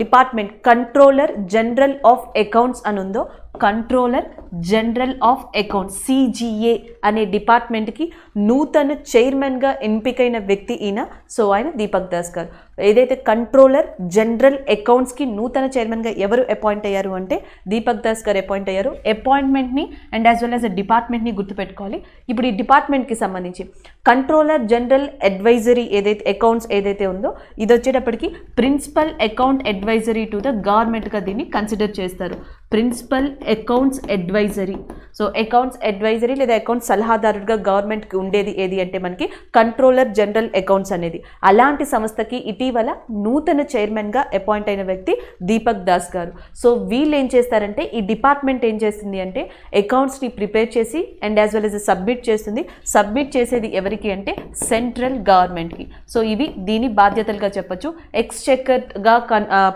department controller general of accounts అని ఉందో, controller general of accounts CGA అనే డిపార్ట్మెంట్కి నూతన చైర్మన్గా ఎంపికైన వ్యక్తి ఈయన. సో ఆయన దీపక్ దాస్ గారు. ఏదైతే కంట్రోలర్ జనరల్ అకౌంట్స్కి నూతన చైర్మన్గా ఎవరు అపాయింట్ అయ్యారు అంటే దీపక్ దాస్ గారు అపాయింట్ అయ్యారు. అపాయింట్మెంట్ని అండ్ యాజ్ వెల్ యాజ్ డిపార్ట్మెంట్ని గుర్తుపెట్టుకోవాలి. ఇప్పుడు ఈ డిపార్ట్మెంట్కి సంబంధించి కంట్రోలర్ జనరల్ అడ్వైజరీ ఏదైతే అకౌంట్స్ ఏదైతే ఉందో ఇది వచ్చేటప్పటికి principal account advisory to the గవర్నమెంట్గా దీన్ని కన్సిడర్ చేస్తారు. Principal accounts advisory. So accounts advisory లేదా అకౌంట్స్ సలహాదారుడిగా గవర్నమెంట్కి ఉండేది ఏది అంటే మనకి కంట్రోలర్ జనరల్ అకౌంట్స్ అనేది. అలాంటి సంస్థకి ఇటీవల నూతన చైర్మన్గా అపాయింట్ అయిన వ్యక్తి దీపక్ దాస్ గారు. సో వీళ్ళు ఏం చేస్తారంటే ఈ డిపార్ట్మెంట్ ఏం చేస్తుంది అంటే అకౌంట్స్ని ప్రిపేర్ చేసి and as well as submit చేస్తుంది. సబ్మిట్ చేసేది ఎవరికి అంటే సెంట్రల్ గవర్నమెంట్కి. సో ఇవి దీని బాధ్యతలుగా చెప్పచ్చు. ఎక్స్చెక్కర్గా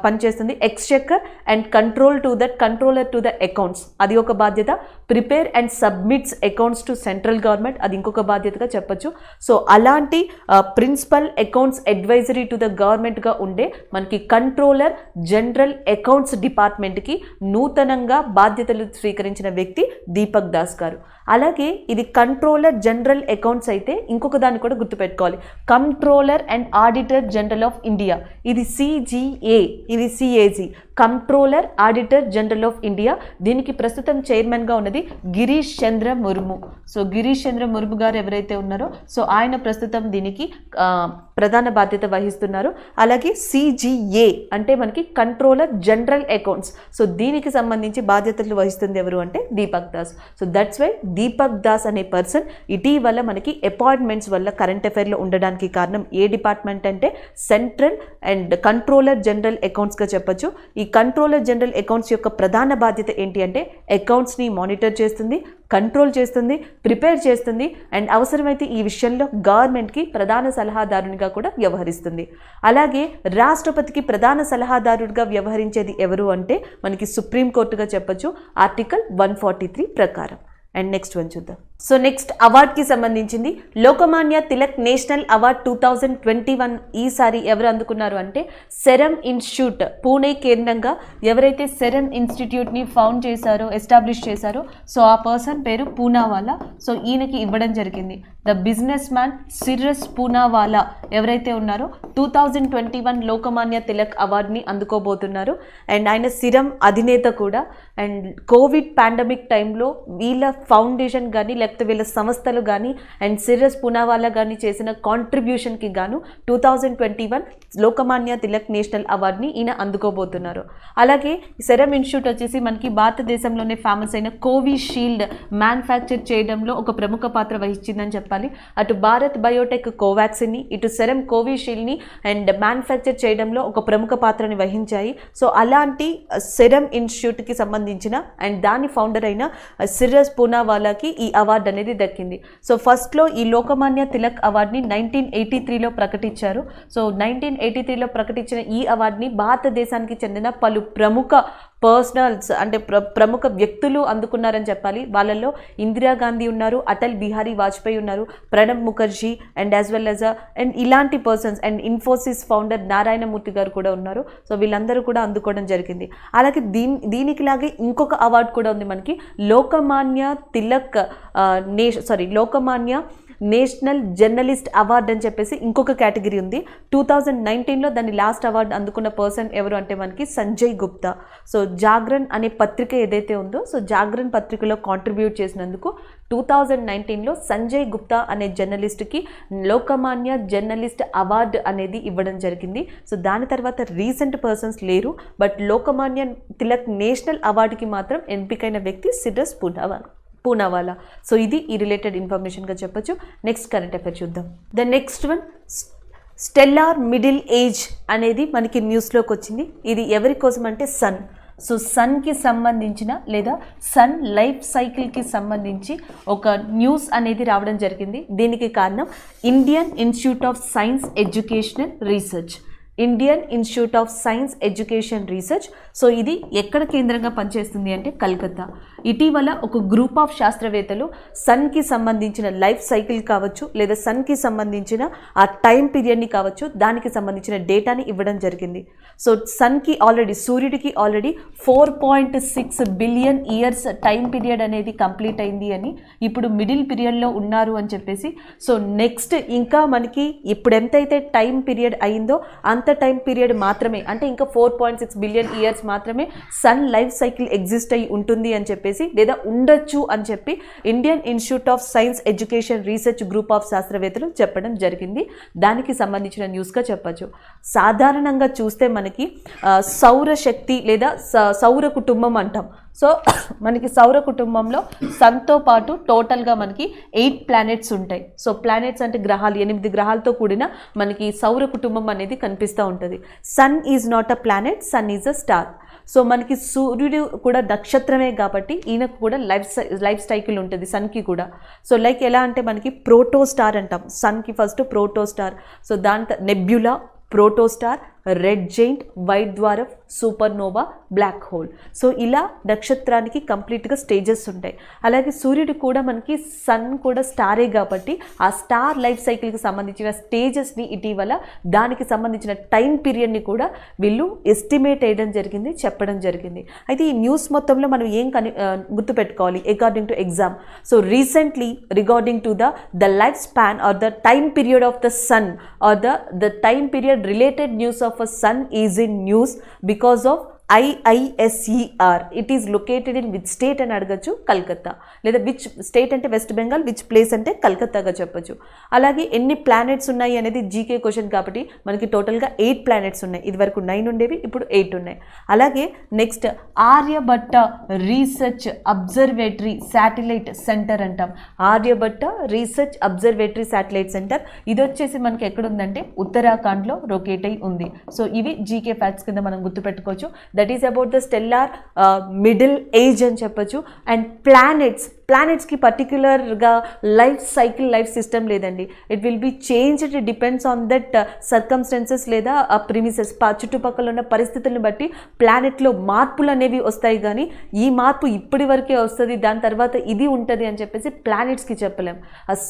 పనిచేస్తుంది. Exchequer and controller to the accounts అది ఒక బాధ్యత. Prepare and submits accounts to central government అది ఇంకొక బాధ్యతగా చెప్పచ్చు. సో అలాంటి principal accounts advisory to the గవర్నమెంట్గా ఉండే మనకి కంట్రోలర్ జనరల్ అకౌంట్స్ డిపార్ట్మెంట్కి నూతనంగా బాధ్యతలు స్వీకరించిన వ్యక్తి దీపక్ దాస్ గారు. అలాగే ఇది కంట్రోలర్ జనరల్ అకౌంట్స్ అయితే ఇంకొక దాన్ని కూడా గుర్తుపెట్టుకోవాలి. Controller and auditor general of India ఇది CGA, ఇది CAG controller auditor general of of India. దీనికి ప్రస్తుతం చైర్మన్గా ఉన్నది గిరీష్ చంద్ర ముర్ము. సో గిరీష్ చంద్ర ముర్ము గారు ఎవరైతే ఉన్నారో సో ఆయన ప్రస్తుతం దీనికి ప్రధాన బాధ్యత వహిస్తున్నారు. అలాగే CGA అంటే మనకి కంట్రోలర్ జనరల్ అకౌంట్స్. సో దీనికి సంబంధించి బాధ్యతలు వహిస్తుంది ఎవరు అంటే Deepak Das. So that's why Deepak Das అనే పర్సన్ ఇటీవల మనకి అపాయింట్మెంట్స్ వల్ల కరెంట్ అఫైర్లో ఉండడానికి కారణం ఏ డిపార్ట్మెంట్ అంటే సెంట్రల్ అండ్ కంట్రోలర్ జనరల్ అకౌంట్స్గా చెప్పొచ్చు. ఈ కంట్రోలర్ జనరల్ అకౌంట్స్ యొక్క ప్రధాన బాధ్యత ఏంటి అంటే అకౌంట్స్ని మానిటర్ చేస్తుంది, కంట్రోల్ చేస్తుంది, ప్రిపేర్ చేస్తుంది అండ్ అవసరమైతే ఈ విషయంలో గవర్నమెంట్కి ప్రధాన సలహాదారునిగా కూడా వ్యవహరిస్తుంది. అలాగే రాష్ట్రపతికి ప్రధాన సలహాదారుడిగా వ్యవహరించేది ఎవరు అంటే మనకి సుప్రీంకోర్టుగా చెప్పొచ్చు ఆర్టికల్ 143 ప్రకారం. అండ్ నెక్స్ట్ వన్ చూద్దాం. సో నెక్స్ట్ అవార్డ్కి సంబంధించింది లోకమాన్య తిలక్ నేషనల్ అవార్డ్ 2021 ఈసారి ఎవరు అందుకున్నారు అంటే సెరమ్ ఇన్స్టిట్యూట్ పూణే కేంద్రంగా ఎవరైతే సెరమ్ ఇన్స్టిట్యూట్ని ఫౌండ్ చేశారో ఎస్టాబ్లిష్ చేశారో సో ఆ పర్సన్ పేరు పూనావాలా. సో ఈయనకి ఇవ్వడం జరిగింది. The business man Cirrus Poonawalla ఎవరైతే ఉన్నారో 2021 లోకమాన్య తిలక్ అవార్డ్ని అందుకోబోతున్నారు. అండ్ ఆయన సిరమ్ అధినేత కూడా. అండ్ కోవిడ్ పాండమిక్ టైంలో వీళ్ళ ఫౌండేషన్ కానీ లేకపోతే వీళ్ళ సంస్థలు కానీ అండ్ సిర్రస్ పూనావాలా కానీ చేసిన కాంట్రిబ్యూషన్కి గాను 2021 లోకమాన్య తిలక్ నేషనల్ అవార్డ్ని ఈయన అందుకోబోతున్నారు. అలాగే సెరమ్ ఇన్స్టిట్యూట్ వచ్చేసి మనకి భారతదేశంలోనే ఫేమస్ అయిన కోవిషీల్డ్ మ్యానుఫ్యాక్చర్ చేయడంలో ఒక ప్రముఖ పాత్ర వహించిందని చెప్పాలి. అటు భారత్ బయోటెక్ కోవాక్సిన్ని, ఇటు సెరమ్ కోవిషీల్డ్ని అండ్ మ్యానుఫ్యాక్చర్ చేయడంలో ఒక ప్రముఖ పాత్రని వహించాయి. సో అలాంటి సెరమ్ ఇన్స్టిట్యూట్కి సంబంధించిన అండ్ దాని ఫౌండర్ అయిన సిర్రస్ పూనావాలాకి ఈ అవార్డు అనేది దక్కింది. సో ఫస్ట్లో ఈ లోకమాన్య తిలక్ అవార్డ్ని 1983లో ప్రకటించారు. సో 1983లో ప్రకటించిన ఈ అవార్డ్ని భారతదేశానికి చెందిన పలు ప్రముఖ పర్సనల్స్ అంటే ప్రముఖ వ్యక్తులు అందుకున్నారని చెప్పాలి. వాళ్ళల్లో ఇందిరాగాంధీ ఉన్నారు, అటల్ బిహారీ వాజ్పేయి ఉన్నారు, Pranab Mukherjee and as well as and ఇలాంటి persons and Infosys founder Narayana Murthy గారు కూడా ఉన్నారు. సో వీళ్ళందరూ కూడా అందుకోవడం జరిగింది. అలాగే దీనికిలాగే ఇంకొక అవార్డు కూడా ఉంది మనకి Lokmanya Tilak Lokmanya national journalist award అని చెప్పేసి ఇంకొక కేటగిరీ ఉంది. 2019లో దాన్ని లాస్ట్ అవార్డు అందుకున్న పర్సన్ ఎవరు అంటే మనకి సంజయ్ గుప్తా. సో జాగరణ్ అనే పత్రిక ఏదైతే ఉందో సో జాగరణ్ పత్రికలో కాంట్రిబ్యూట్ చేసినందుకు 2019లో సంజయ్ గుప్తా అనే జర్నలిస్ట్కి లోకమాన్య జర్నలిస్ట్ అవార్డు అనేది ఇవ్వడం జరిగింది. సో దాని తర్వాత రీసెంట్ పర్సన్స్ లేరు. బట్ లోకమాన్య తిలక్ నేషనల్ అవార్డుకి మాత్రం ఎంపికైన వ్యక్తి సిర్రస్ పూనావాలా. సో ఇది ఈ రిలేటెడ్ ఇన్ఫర్మేషన్గా చెప్పొచ్చు. నెక్స్ట్ కరెంట్ అఫైర్ చూద్దాం. The next one stellar middle age అనేది మనకి న్యూస్లోకి వచ్చింది. ఇది ఎవరి కోసం అంటే సన్. సో సన్కి సంబంధించిన లేదా సన్ లైఫ్ సైకిల్కి సంబంధించి ఒక న్యూస్ అనేది రావడం జరిగింది. దీనికి కారణం Indian institute of science educational research. Indian institute of science education research. So ఇది ఎక్కడ కేంద్రంగా పనిచేస్తుంది అంటే కలకత్తా. ఇటీవల ఒక గ్రూప్ ఆఫ్ శాస్త్రవేత్తలు సన్కి సంబంధించిన లైఫ్ సైకిల్ కావచ్చు లేదా సన్కి సంబంధించిన ఆ టైం పీరియడ్ని కావచ్చు దానికి సంబంధించిన డేటాని ఇవ్వడం జరిగింది. సో సన్కి సూర్యుడికి already 4.6 billion years time period అనేది కంప్లీట్ అయింది అని, ఇప్పుడు మిడిల్ పీరియడ్లో ఉన్నారు అని చెప్పేసి. సో నెక్స్ట్ ఇంకా మనకి ఇప్పుడు ఎంతైతే టైం పీరియడ్ అయిందో అంత టైం పీరియడ్ మాత్రమే అంటే ఇంకా 4.6 బిలియన్ ఇయర్స్ మాత్రమే సన్ లైఫ్ సైకిల్ ఎగ్జిస్ట్ అయి ఉంటుంది అని చెప్పేసి లేదా ఉండొచ్చు అని చెప్పి Indian institute of science education research group of శాస్త్రవేత్తలు చెప్పడం జరిగింది. దానికి సంబంధించిన న్యూస్గా చెప్పచ్చు. సాధారణంగా చూస్తే మనకి సౌరశక్తి లేదా సౌర కుటుంబం అంటాం. సో మనకి సౌర కుటుంబంలో సన్తో పాటు టోటల్గా మనకి 8 ప్లానెట్స్ ఉంటాయి. సో ప్లానెట్స్ అంటే గ్రహాలు, 8 గ్రహాలతో కూడిన మనకి సౌర కుటుంబం అనేది కనిపిస్తూ ఉంటుంది. Sun is not a planet, sun is a star. So మనకి సూర్యుడు కూడా నక్షత్రమే కాబట్టి ఈయనకు కూడా లైఫ్ సైకిల్ ఉంటుంది సన్కి కూడా. సో లైక్ ఎలా అంటే మనకి ప్రోటోస్టార్ అంటాం. సన్కి ఫస్ట్ ప్రోటోస్టార్, సో దాని nebula, protostar, red giant, white dwarf, supernova, black hole. So ఇలా నక్షత్రానికి కంప్లీట్గా స్టేజెస్ ఉంటాయి. అలాగే సూర్యుడు కూడా మనకి సన్ కూడా స్టారే కాబట్టి ఆ స్టార్ లైఫ్ సైకిల్కి సంబంధించిన స్టేజెస్ని ఇటీవల దానికి సంబంధించిన టైం పీరియడ్ని కూడా వీళ్ళు ఎస్టిమేట్ వేయడం జరిగింది, చెప్పడం జరిగింది. అయితే ఈ న్యూస్ మొత్తంలో మనం ఏం గుర్తుపెట్టుకోవాలి according to exam. So recently regarding to the life span or the time period of the sun or the time period related news of a sun is in news because of IISER. It is located in which state అని అడగచ్చు, కలకత్తా. లేదా విచ్ స్టేట్ అంటే వెస్ట్ బెంగాల్, విచ్ ప్లేస్ అంటే కలకత్తాగా చెప్పచ్చు. అలాగే ఎన్ని ప్లానెట్స్ ఉన్నాయి అనేది జీకే క్వశ్చన్ కాబట్టి మనకి టోటల్గా 8 ప్లానెట్స్ ఉన్నాయి. ఇది వరకు 9 ఉండేవి, ఇప్పుడు 8 ఉన్నాయి. అలాగే next Aryabhatta research observatory satellite centre అంటాం. Aryabhatta research observatory satellite centre ఇది వచ్చేసి మనకి ఎక్కడ ఉందంటే ఉత్తరాఖండ్లో లొకేట్ అయి ఉంది. సో ఇవి జీకే ఫ్యాక్ట్స్ కింద మనం గుర్తుపెట్టుకోవచ్చు. That is about the stellar middle age అని చెప్పొచ్చు. అండ్ ప్లానెట్స్కి పర్టిక్యులర్గా లైఫ్ సైకిల్, లైఫ్ సిస్టమ్ లేదండి. It will be changed, depends on that circumstances లేదా ప్రిమిసెస్, చుట్టుపక్కల ఉన్న పరిస్థితులను బట్టి ప్లానెట్లో మార్పులు అనేవి వస్తాయి. కానీ ఈ మార్పు ఇప్పటి వరకే వస్తుంది, దాని తర్వాత ఇది ఉంటుంది అని చెప్పేసి ప్లానెట్స్కి చెప్పలేం.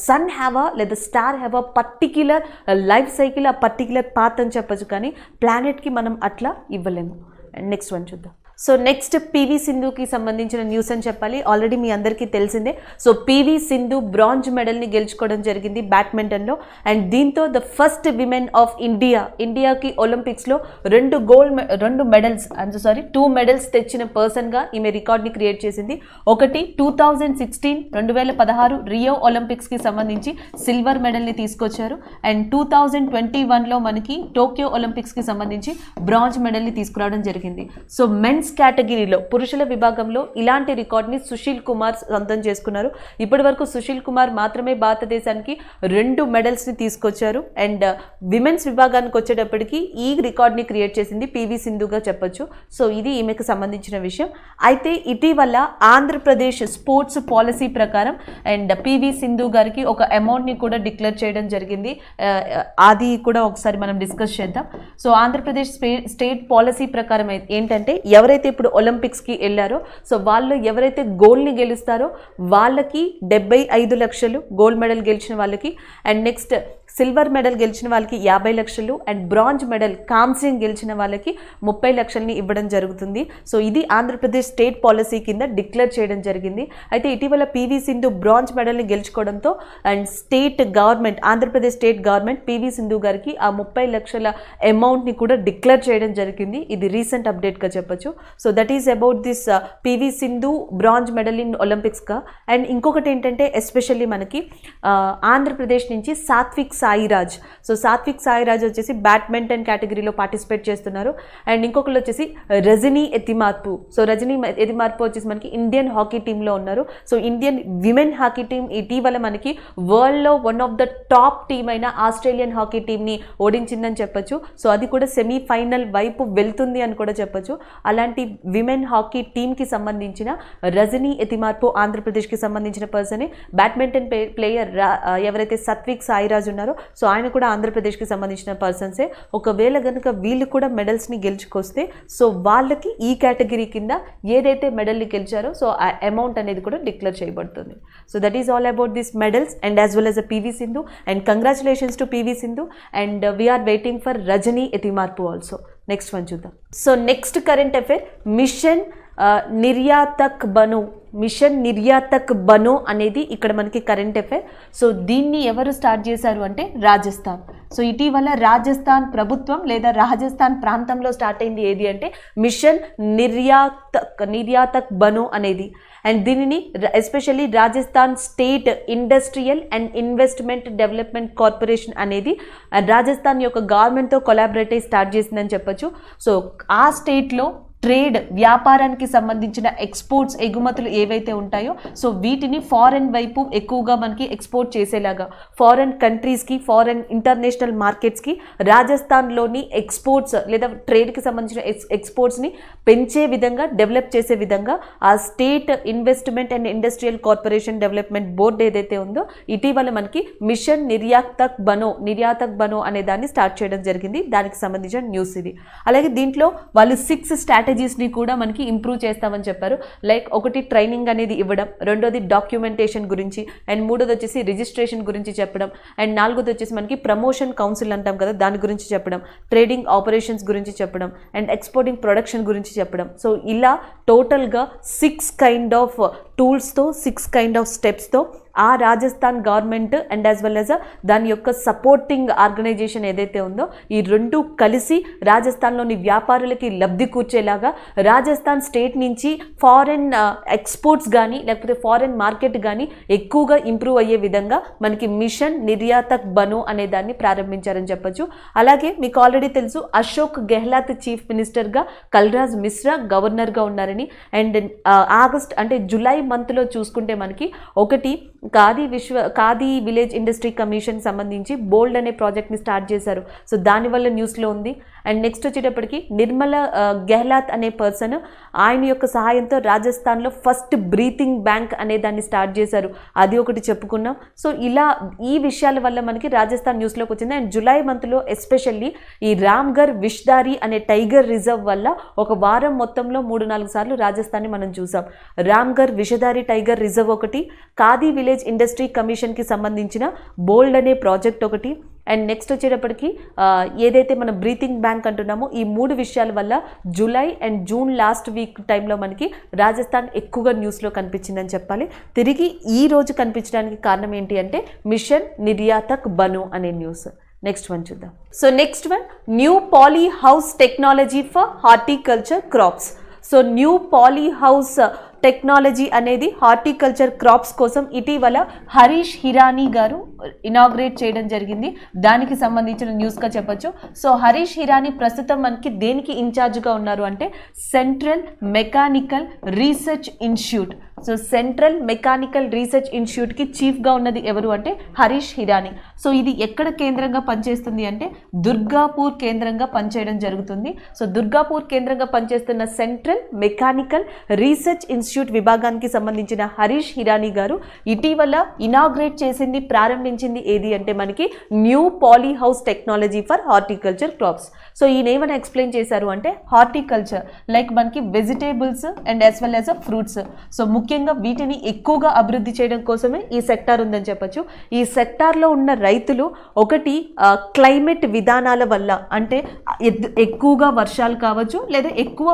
సన్ హ్యావ్ లేదా star have particular life cycle, ఆ పర్టిక్యులర్ పాత్ అని చెప్పచ్చు. కానీ ప్లానెట్కి మనం అట్లా ఇవ్వలేము. నెక్స్ట్ వన్ చూద్దాం. సో నెక్స్ట్ పివి సింధుకి సంబంధించిన న్యూస్ అని చెప్పాలి. ఆల్రెడీ మీ అందరికీ తెలిసిందే. సో పివి సింధు బ్రాంజ్ మెడల్ని గెలుచుకోవడం జరిగింది బ్యాడ్మింటన్లో. అండ్ దీంతో ద ఫస్ట్ విమెన్ ఆఫ్ ఇండియాకి ఒలింపిక్స్లో 2 మెడల్స్ తెచ్చిన పర్సన్గా ఈమె రికార్డ్ని క్రియేట్ చేసింది. ఒకటి 2016 రియో ఒలింపిక్స్కి సంబంధించి సిల్వర్ మెడల్ని తీసుకొచ్చారు. అండ్ 2021లో మనకి టోక్యో ఒలింపిక్స్కి సంబంధించి బ్రాంజ్ మెడల్ని తీసుకురావడం జరిగింది. సో మెన్స్ కేటగిరీలో, పురుషుల విభాగంలో ఇలాంటి రికార్డ్ని సుశీల్ కుమార్ సొంతం చేసుకున్నారు. ఇప్పటి వరకు సుశీల్ కుమార్ మాత్రమే భారతదేశానికి 2 మెడల్స్ని తీసుకొచ్చారు. అండ్ విమెన్స్ విభాగానికి వచ్చేటప్పటికి ఈ రికార్డ్ని క్రియేట్ చేసింది పివి సింధుగా చెప్పొచ్చు. సో ఇది ఈమెకు సంబంధించిన విషయం. అయితే ఇటీవల ఆంధ్రప్రదేశ్ స్పోర్ట్స్ పాలసీ ప్రకారం అండ్ పివి సింధు గారికి ఒక అమౌంట్ని కూడా డిక్లేర్ చేయడం జరిగింది. అది కూడా ఒకసారి మనం డిస్కస్ చేద్దాం. సో ఆంధ్రప్రదేశ్ స్టేట్ పాలసీ ప్రకారం ఏంటంటే ఎవరైతే ఇప్పుడు ఒలింపిక్స్కి వెళ్ళారో సో వాళ్ళు ఎవరైతే గోల్డ్ని గెలుస్తారో వాళ్ళకి 75 లక్షలు గోల్డ్ మెడల్ గెలిచిన వాళ్ళకి, అండ్ నెక్స్ట్ సిల్వర్ మెడల్ గెలిచిన వాళ్ళకి 50 లక్షలు, అండ్ బ్రాంజ్ మెడల్ కాంస్యం గెలిచిన వాళ్ళకి 30 లక్షల్ని ఇవ్వడం జరుగుతుంది. సో ఇది ఆంధ్రప్రదేశ్ స్టేట్ పాలసీ కింద డిక్లేర్ చేయడం జరిగింది. అయితే ఇటీవల పివి సింధు బ్రాంజ్ మెడల్ని గెలుచుకోవడంతో and Andhra Pradesh state government P V Sindhu గారికి ఆ 30 లక్షల అమౌంట్ని కూడా డిక్లేర్ చేయడం జరిగింది. ఇది రీసెంట్ అప్డేట్గా చెప్పొచ్చు. So that is about this P V Sindhu bronze medal in ఒలింపిక్స్గా. అండ్ ఇంకొకటి ఏంటంటే ఎస్పెషల్లీ మనకి ఆంధ్రప్రదేశ్ నుంచి సాత్విక్ సాయిరాజ్. సో సాత్విక్ సాయిరాజ్ వచ్చేసి బ్యాడ్మింటన్ కేటగిరీలో పార్టిసిపేట్ చేస్తున్నారు. అండ్ ఇంకొకరు వచ్చేసి రజనీ ఎతిమార్పు. సో రజనీ ఎతిమార్పు వచ్చేసి మనకి ఇండియన్ హాకీ టీంలో ఉన్నారు. So Indian women hockey team ఇటీవల మనకి వరల్డ్లో one of the top team అయిన ఆస్ట్రేలియన్ హాకీ టీంని ఓడించిందని చెప్పొచ్చు. సో అది కూడా సెమీఫైనల్ వైపు వెళ్తుంది అని కూడా చెప్పొచ్చు. అలాంటి విమెన్ హాకీ టీంకి సంబంధించిన రజనీ ఎతిమార్పు ఆంధ్రప్రదేశ్కి సంబంధించిన పర్సనే. బ్యాడ్మింటన్ ప్లేయర్ ఎవరైతే సాత్విక్ సాయిరాజ్ ఉన్నారో సో ఆయన కూడా ఆంధ్రప్రదేశ్కి సంబంధించిన పర్సన్సే. ఒకవేళ కనుక వీళ్ళు కూడా మెడల్స్ని గెలుచుకొస్తే సో వాళ్ళకి ఈ కేటగిరీ కింద ఏదైతే మెడల్ని గెలిచారో సో ఆ అమౌంట్ అనేది కూడా డిక్లేర్ చేయబడుతుంది. So that is all about this medals and as well as a P V Sindhu. And congratulations to P V Sindhu and we're waiting for Rajani Etimarpu also. Next one చూద్దాం. So next current affair mission Niryatak Bano అనేది ఇక్కడ మనకి కరెంట్ అఫైర్. సో దీన్ని ఎవరు స్టార్ట్ చేశారు అంటే రాజస్థాన్. సో ఇటీవల రాజస్థాన్ ప్రభుత్వం లేదా రాజస్థాన్ ప్రాంతంలో స్టార్ట్ అయింది ఏది అంటే మిషన్ నిర్యాతక్ బనో అనేది. అండ్ దీనిని especially Rajasthan state industrial and investment development corporation అనేది రాజస్థాన్ యొక్క గవర్నమెంట్తో కొలాబరేట్ అయ్యి స్టార్ట్ చేసిందని చెప్పొచ్చు. సో ఆ స్టేట్లో ట్రేడ్ వ్యాపారానికి సంబంధించిన ఎక్స్పోర్ట్స్ ఎగుమతులు ఏవైతే ఉంటాయో సో వీటిని ఫారెన్ వైపు ఎక్కువగా మనకి ఎక్స్పోర్ట్ చేసేలాగా ఫారెన్ కంట్రీస్కి, ఫారెన్ ఇంటర్నేషనల్ మార్కెట్స్కి రాజస్థాన్లోని ఎక్స్పోర్ట్స్ లేదా ట్రేడ్కి సంబంధించిన ఎక్స్పోర్ట్స్ని పెంచే విధంగా, డెవలప్ చేసే విధంగా ఆ state investment and industrial corporation development board ఏదైతే ఉందో ఇటీవల మనకి మిషన్ నిర్యాతక్ బనో అనే దాన్ని స్టార్ట్ చేయడం జరిగింది. దానికి సంబంధించిన న్యూస్ ఇది. అలాగే దీంట్లో వాళ్ళు 6 స్ట్రాటజీస్ని కూడా మనకి ఇంప్రూవ్ చేస్తామని చెప్పారు. లైక్ ఒకటి ట్రైనింగ్ అనేది ఇవ్వడం, రెండోది డాక్యుమెంటేషన్ గురించి, అండ్ మూడోది వచ్చేసి రిజిస్ట్రేషన్ గురించి చెప్పడం, అండ్ నాలుగోది వచ్చేసి మనకి ప్రమోషన్ కౌన్సిల్ అంటాం కదా దాని గురించి చెప్పడం, ట్రేడింగ్ ఆపరేషన్స్ గురించి చెప్పడం, అండ్ ఎక్స్పోర్టింగ్ ప్రొడక్షన్ గురించి చెప్పడం. సో ఇలా టోటల్గా 6 కైండ్ ఆఫ్ టూల్స్తో 6 కైండ్ ఆఫ్ స్టెప్స్తో ఆ Rajasthan government and as well as దాని యొక్క సపోర్టింగ్ ఆర్గనైజేషన్ ఏదైతే ఉందో ఈ రెండు కలిసి రాజస్థాన్లోని వ్యాపారులకి లబ్ధి కూర్చేలాగా రాజస్థాన్ స్టేట్ నుంచి ఫారెన్ ఎక్స్పోర్ట్స్ కానీ లేకపోతే ఫారెన్ మార్కెట్ కానీ ఎక్కువగా ఇంప్రూవ్ అయ్యే విధంగా మనకి మిషన్ నిర్యాతక్ బనో అనే దాన్ని ప్రారంభించారని చెప్పొచ్చు. అలాగే మీకు ఆల్రెడీ తెలుసు అశోక్ గెహ్లాత్ చీఫ్ మినిస్టర్గా, కల్రాజ్ మిశ్రా గవర్నర్గా ఉన్నారని. అండ్ ఆగస్ట్ అంటే జూలై మంత్లో చూసుకుంటే మనకి ఒకటి ఖాదీ విలేజ్ ఇండస్ట్రీ కమిషన్ సంబంధించి బోల్డ్ అనే ప్రాజెక్ట్ని స్టార్ట్ చేశారు. సో దానివల్ల న్యూస్లో ఉంది. అండ్ నెక్స్ట్ వచ్చేటప్పటికి నిర్మల గెహ్లాత్ అనే పర్సన్ ఆయన యొక్క సహాయంతో రాజస్థాన్లో ఫస్ట్ బ్రీతింగ్ బ్యాంక్ అనే దాన్ని స్టార్ట్ చేశారు, అది ఒకటి చెప్పుకున్నాం. సో ఇలా ఈ విషయాల వల్ల మనకి రాజస్థాన్ న్యూస్లోకి వచ్చింది. అండ్ జూలై మంత్లో ఎస్పెషల్లీ ఈ రామ్గర్ విష్దారి అనే టైగర్ రిజర్వ్ వల్ల ఒక వారం మొత్తంలో 3-4 సార్లు రాజస్థాన్ని మనం చూసాం. రామ్గర్ విషదారి టైగర్ రిజర్వ్ ఒకటి, ఖాదీ విలేజ్ ఇండస్ట్రీ కమిషన్కి సంబంధించిన బోల్డ్ అనే ప్రాజెక్ట్ ఒకటి. అండ్ నెక్స్ట్ వచ్చేటప్పటికి ఏదైతే మనం బ్రీతింగ్ బ్యాంక్ అంటున్నామో ఈ 3 విషయాల వల్ల July and June last week టైంలో మనకి రాజస్థాన్ ఎక్కువగా న్యూస్లో కనిపించిందని చెప్పాలి. తిరిగి ఈ రోజు కనిపించడానికి కారణం ఏంటి అంటే మిషన్ నిర్యాతక్ బనో అనే న్యూస్. నెక్స్ట్ వన్ చూద్దాం. So next one new poly house technology for horticulture crops. So new poly house technology అనేది హార్టికల్చర్ క్రాప్స్ కోసం ఇటీవల హరీష్ హిరానీ గారు ఇనాగ్రేట్ చేయడం జరిగింది. దానికి సంబంధించిన న్యూస్గా చెప్పొచ్చు. సో హరీష్ హిరానీ ప్రస్తుతం మనకి దేనికి ఇన్ఛార్జ్గా ఉన్నారు అంటే central mechanical research institute. So central mechanical research ఇన్స్టిట్యూట్కి చీఫ్గా ఉన్నది ఎవరు అంటే హరీష్ హిరానీ. సో ఇది ఎక్కడ కేంద్రంగా పనిచేస్తుంది అంటే దుర్గాపూర్ కేంద్రంగా పనిచేయడం జరుగుతుంది. సో దుర్గాపూర్ కేంద్రంగా పనిచేస్తున్న సెంట్రల్ మెకానికల్ రీసెర్చ్ ఇన్స్టిట్యూట్ విభాగానికి సంబంధించిన హరీష్ హిరానీ గారు ఇటీవల ఇనాగ్రేట్ చేసింది, ప్రారంభించింది ఏది అంటే మనకి new poly house technology for horticulture crops. So ఈయన ఏమైనా ఎక్స్ప్లెయిన్ చేశారు అంటే హార్టికల్చర్ లైక్ మనకి vegetables and as well as fruits. So ముఖ్యంగా వీటిని ఎక్కువగా అభివృద్ధి చేయడం కోసమే ఈ సెక్టార్ ఉందని చెప్పొచ్చు. ఈ సెక్టార్లో ఉన్న రైతులు ఒకటి క్లైమేట్ విధానాల వల్ల అంటే ఎక్కువగా వర్షాలు కావచ్చు, లేదా ఎక్కువ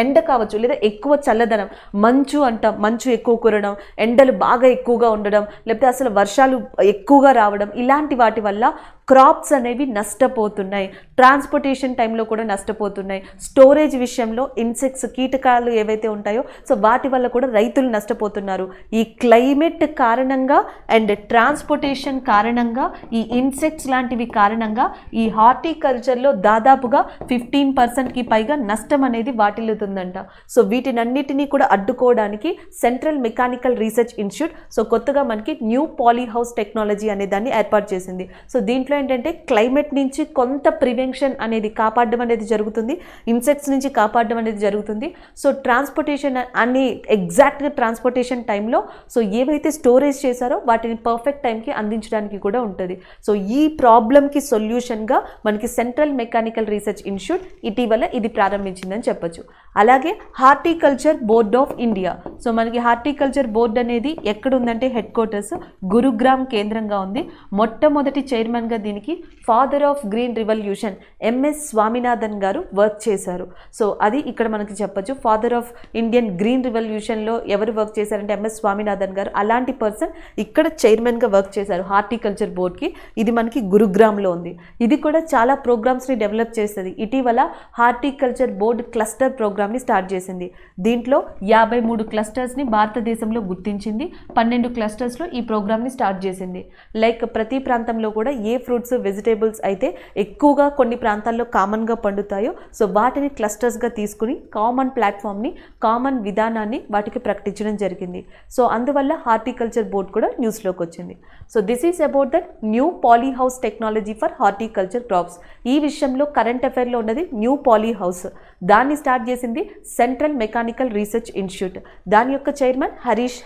ఎండ కావచ్చు, లేదా ఎక్కువ చల్లదనం, మంచు ఎక్కువ కురడం, ఎండలు బాగా ఎక్కువగా ఉండడం, లేకపోతే అసలు వర్షాలు ఎక్కువగా రావడం, ఇలాంటి వాటి వల్ల క్రాప్స్ అనేవి నష్టపోతున్నాయి. ట్రాన్స్పోర్టేషన్ టైంలో కూడా నష్టపోతున్నాయి. స్టోరేజ్ విషయంలో ఇన్సెక్ట్స్ కీటకాలు ఏవైతే ఉంటాయో సో వాటి వల్ల కూడా రైతులు నష్టపోతున్నారు. ఈ క్లైమేట్ కారణంగా అండ్ ట్రాన్స్పోర్టేషన్ కారణంగా ఈ ఇన్సెక్ట్స్ లాంటివి కారణంగా ఈ హార్టికల్చర్లో దాదాపుగా 15%కి పైగా నష్టం అనేది వాటిల్లుతుందంట. సో వీటినన్నిటినీ కూడా అడ్డుకోవడానికి central mechanical research institute so కొత్తగా మనకి న్యూ పాలీ హౌస్ టెక్నాలజీ అనే దాన్ని ఏర్పాటు చేసింది. సో దీంట్లో ఏంటంటే క్లైమేట్ నుంచి కొంత ప్రివెన్షన్ అనేది కాపాడడం అనేది జరుగుతుంది, ఇన్సెక్ట్స్ నుంచి కాపాడడం అనేది జరుగుతుంది. సో ట్రాన్స్పోర్టేషన్ అన్ని ఎగ్జాక్ట్గా ట్రాన్స్పోర్టేషన్ టైంలో సో ఏవైతే స్టోరేజ్ చేశారో వాటిని పర్ఫెక్ట్ టైంకి అందించడానికి కూడా ఉంటుంది. సో ఈ ప్రాబ్లంకి సొల్యూషన్గా మనకి సెంట్రల్ మెకానికల్ రీసెర్చ్ ఇన్స్టిట్యూట్ ఇటీవల ఇది ప్రారంభించిందని చెప్పొచ్చు. అలాగే horticulture board of India. So మనకి హార్టికల్చర్ బోర్డ్ అనేది ఎక్కడుందంటే హెడ్ క్వార్టర్స్ గురుగ్రామ్ కేంద్రంగా ఉంది. మొట్టమొదటి చైర్మన్గా దీనికి father of green revolution MS Swaminathan గారు వర్క్ చేశారు. సో అది ఇక్కడ మనకి చెప్పొచ్చు. ఫాదర్ ఆఫ్ ఇండియన్ గ్రీన్ రివల్యూషన్లో ఎవరు వర్క్ చేశారంటే ఎంఎస్ స్వామినాథన్ గారు. అలాంటి పర్సన్ ఇక్కడ చైర్మన్గా వర్క్ చేశారు హార్టికల్చర్ బోర్డ్కి. ఇది మనకి గురుగ్రామ్లో ఉంది. ఇది కూడా చాలా ప్రోగ్రామ్స్ని డెవలప్ చేస్తుంది. ఇటీవల హార్టికల్చర్ బోర్డ్ క్లస్టర్ ప్రోగ్రామ్ని స్టార్ట్ చేసింది. దీంట్లో 53 క్లస్టర్స్ని భారతదేశంలో గుర్తించింది. 12 క్లస్టర్స్లో ఈ ప్రోగ్రామ్ని స్టార్ట్ చేసింది. లైక్ ప్రతి ప్రాంతంలో కూడా ఏ ఫ్రూట్స్ వెజిటేబుల్స్ అయితే ఎక్కువగా కొన్ని ప్రాంతాల్లో కామన్గా పండుతాయో సో వాటిని క్లస్టర్స్గా తీసుకుని కామన్ ప్లాట్ఫామ్ని, కామన్ విధానాన్ని వాటికి ప్రకటించడం జరిగింది. సో అందువల్ల హార్టికల్చర్ బోర్డ్ కూడా న్యూస్లోకి వచ్చింది. So this is about that new poly house technology for horticulture crops. ఈ విషయంలో కరెంట్ అఫైర్లో ఉన్నది న్యూ పాలీ హౌస్. దాన్ని స్టార్ట్ చేసింది సెంట్రల్ మెకానికల్ రీసెర్చ్ ఇన్స్టిట్యూట్. దాని యొక్క చైర్మన్ హరీష్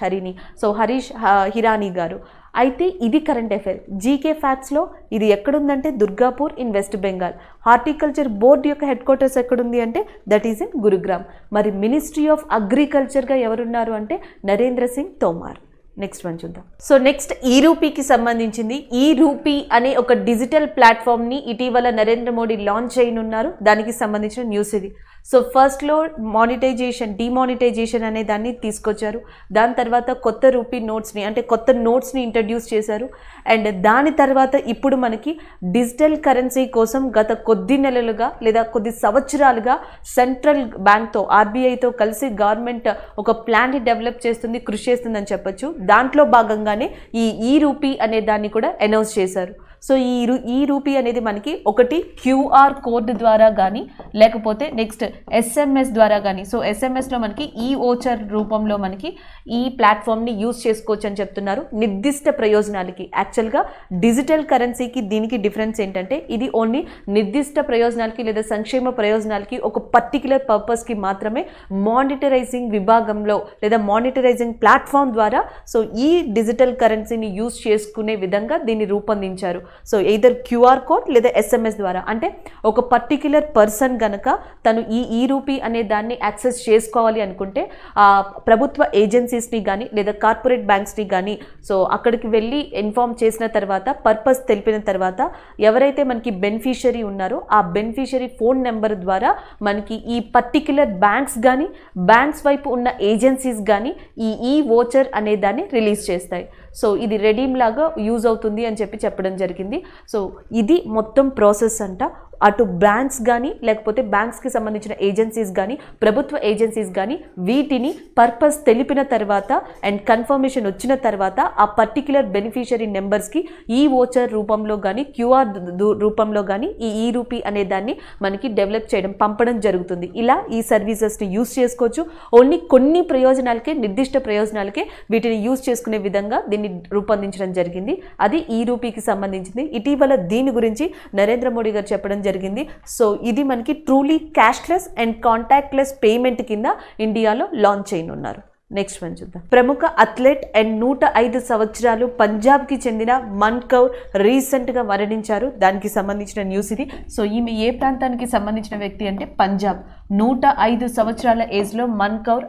హిరానీ గారు. అయితే ఇది కరెంట్ అఫైర్. జీకే ఫ్యాక్ట్స్లో ఇది ఎక్కడుందంటే Durgapur in West Bengal. Horticulture board యొక్క హెడ్ క్వార్టర్స్ ఎక్కడుంది అంటే దట్ ఈస్ ఇన్ గురుగ్రామ్. మరి మినిస్ట్రీ ఆఫ్ అగ్రికల్చర్గా ఎవరున్నారు అంటే నరేంద్ర సింగ్ తోమార్. నెక్స్ట్ వన్ చూద్దాం. సో నెక్స్ట్ ఈ రూపీకి సంబంధించింది. ఈ రూపీ అనే ఒక డిజిటల్ ప్లాట్ఫామ్ని ఇటీవల నరేంద్ర మోడీ లాంచ్ చేయనున్నారు. దానికి సంబంధించిన న్యూస్ ఇది. సో ఫస్ట్లో డిమానిటైజేషన్ అనే దాన్ని తీసుకొచ్చారు. దాని తర్వాత కొత్త రూపీ నోట్స్ని అంటే కొత్త నోట్స్ని ఇంట్రడ్యూస్ చేశారు. అండ్ దాని తర్వాత ఇప్పుడు మనకి డిజిటల్ కరెన్సీ కోసం గత కొద్ది నెలలుగా లేదా కొద్ది సంవత్సరాలుగా సెంట్రల్ బ్యాంక్తో ఆర్బీఐతో కలిసి గవర్నమెంట్ ఒక ప్లాన్ని డెవలప్ చేస్తుంది, కృషి చేస్తుందని చెప్పొచ్చు. దాంట్లో భాగంగానే ఈ రూపీ అనే దాన్ని కూడా అనౌన్స్ చేశారు. సో ఈ రూపీ అనేది మనకి ఒకటి క్యూఆర్ కోడ్ ద్వారా కానీ లేకపోతే నెక్స్ట్ ఎస్ఎంఎస్ ద్వారా కానీ. సో ఎస్ఎంఎస్లో మనకి ఈ ఓచర్ రూపంలో మనకి ఈ ప్లాట్ఫామ్ని యూజ్ చేసుకోవచ్చు అని చెప్తున్నారు నిర్దిష్ట ప్రయోజనాలకి. యాక్చువల్గా డిజిటల్ కరెన్సీకి దీనికి డిఫరెన్స్ ఏంటంటే ఇది ఓన్లీ నిర్దిష్ట ప్రయోజనాలకి లేదా సంక్షేమ ప్రయోజనాలకి ఒక పర్టికులర్ పర్పస్కి మాత్రమే మానిటరైజింగ్ విభాగంలో లేదా మానిటరైజింగ్ ప్లాట్ఫామ్ ద్వారా సో ఈ డిజిటల్ కరెన్సీని యూజ్ చేసుకునే విధంగా దీన్ని రూపొందించారు. సో ఎయిదర్ క్యూఆర్ కోడ్ లేదా ఎస్ఎంఎస్ ద్వారా. అంటే ఒక పర్టిక్యులర్ పర్సన్ గనక తను ఈ రూపీ అనే దాన్ని యాక్సెస్ చేసుకోవాలి అనుకుంటే ప్రభుత్వ ఏజెన్సీస్ని కానీ లేదా కార్పొరేట్ బ్యాంక్స్ని కానీ సో అక్కడికి వెళ్ళి ఇన్ఫార్మ్ చేసిన తర్వాత పర్పస్ తెలిపిన తర్వాత ఎవరైతే మనకి బెనిఫిషియరీ ఉన్నారో ఆ బెనిఫిషియరీ ఫోన్ నెంబర్ ద్వారా మనకి ఈ పర్టిక్యులర్ బ్యాంక్స్ కానీ బ్యాంక్స్ వైపు ఉన్న ఏజెన్సీస్ కానీ ఈ వోచర్ అనే దాన్ని రిలీజ్ చేస్తాయి. సో ఇది రెడీమ్ లాగా యూజ్ అవుతుంది అని చెప్పడం జరిగింది. సో ఇది మొత్తం ప్రాసెస్ అంట. అటు బ్యాంక్స్ కానీ లేకపోతే బ్యాంక్స్కి సంబంధించిన ఏజెన్సీస్ కానీ ప్రభుత్వ ఏజెన్సీస్ కానీ వీటిని పర్పస్ తెలిపిన తర్వాత అండ్ కన్ఫర్మేషన్ వచ్చిన తర్వాత ఆ పర్టిక్యులర్ బెనిఫిషియరీ నెంబర్స్కి ఈ వోచర్ రూపంలో కానీ క్యూఆర్ రూపంలో కానీ ఈ రూపీ అనే దాన్ని మనకి డెవలప్ చేయడం పంపడం జరుగుతుంది. ఇలా ఈ సర్వీసెస్ని యూజ్ చేసుకోవచ్చు. ఓన్లీ కొన్ని ప్రయోజనాలకే నిర్దిష్ట ప్రయోజనాలకే వీటిని యూజ్ చేసుకునే విధంగా దీన్ని రూపొందించడం జరిగింది. అది ఈ రూపీకి సంబంధించింది. ఇటీవల దీని గురించి నరేంద్ర మోడీ గారు చెప్పడం జరిగింది. సో ఇది మనకి truly cashless and contactless payment కింద ఇండియాలో లాంచ్ చేయనున్నారు. నెక్స్ట్ వన్ చూద్దాం. ప్రముఖ అథ్లెట్ అండ్ 105 సంవత్సరాలు పంజాబ్కి చెందిన మన్ కౌర్ రీసెంట్గా మరణించారు. దానికి సంబంధించిన న్యూస్ ఇది. సో ఈమె ఏ ప్రాంతానికి సంబంధించిన వ్యక్తి అంటే పంజాబ్. 105 సంవత్సరాల ఏజ్లో మన్ కౌర్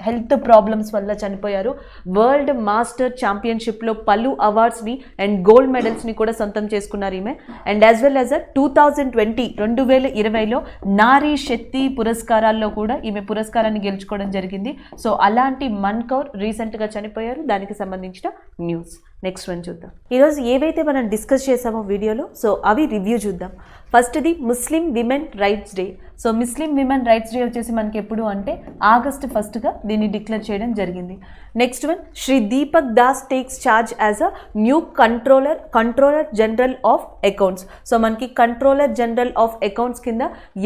హెల్త్ ప్రాబ్లమ్స్ వల్ల చనిపోయారు. వరల్డ్ మాస్టర్ ఛాంపియన్షిప్లో పలు అవార్డ్స్ని అండ్ గోల్డ్ మెడల్స్ని కూడా సొంతం చేసుకున్నారు ఈమె. అండ్ యాజ్ వెల్ యాజ్ 2020లో నారీ శక్తి పురస్కారాల్లో కూడా ఈమె పురస్కారాన్ని గెలుచుకోవడం జరిగింది. సో అలాంటి మన్ కౌర్ రీసెంట్గా చనిపోయారు. దానికి సంబంధించిన న్యూస్. నెక్స్ట్ వన్ చూద్దాం. ఈరోజు ఏవైతే మనం డిస్కస్ చేసామో వీడియోలో సో అవి రివ్యూ చూద్దాం. ఫస్ట్ది Muslim women rights day. So Muslim women rights day వచ్చేసి మనకి ఎప్పుడు అంటే August 1గా దీన్ని డిక్లేర్ చేయడం జరిగింది. Next one Shri Deepak Das takes charge as a new controller general of accounts. So మనకి కంట్రోలర్ జనరల్ ఆఫ్ అకౌంట్స్ కింద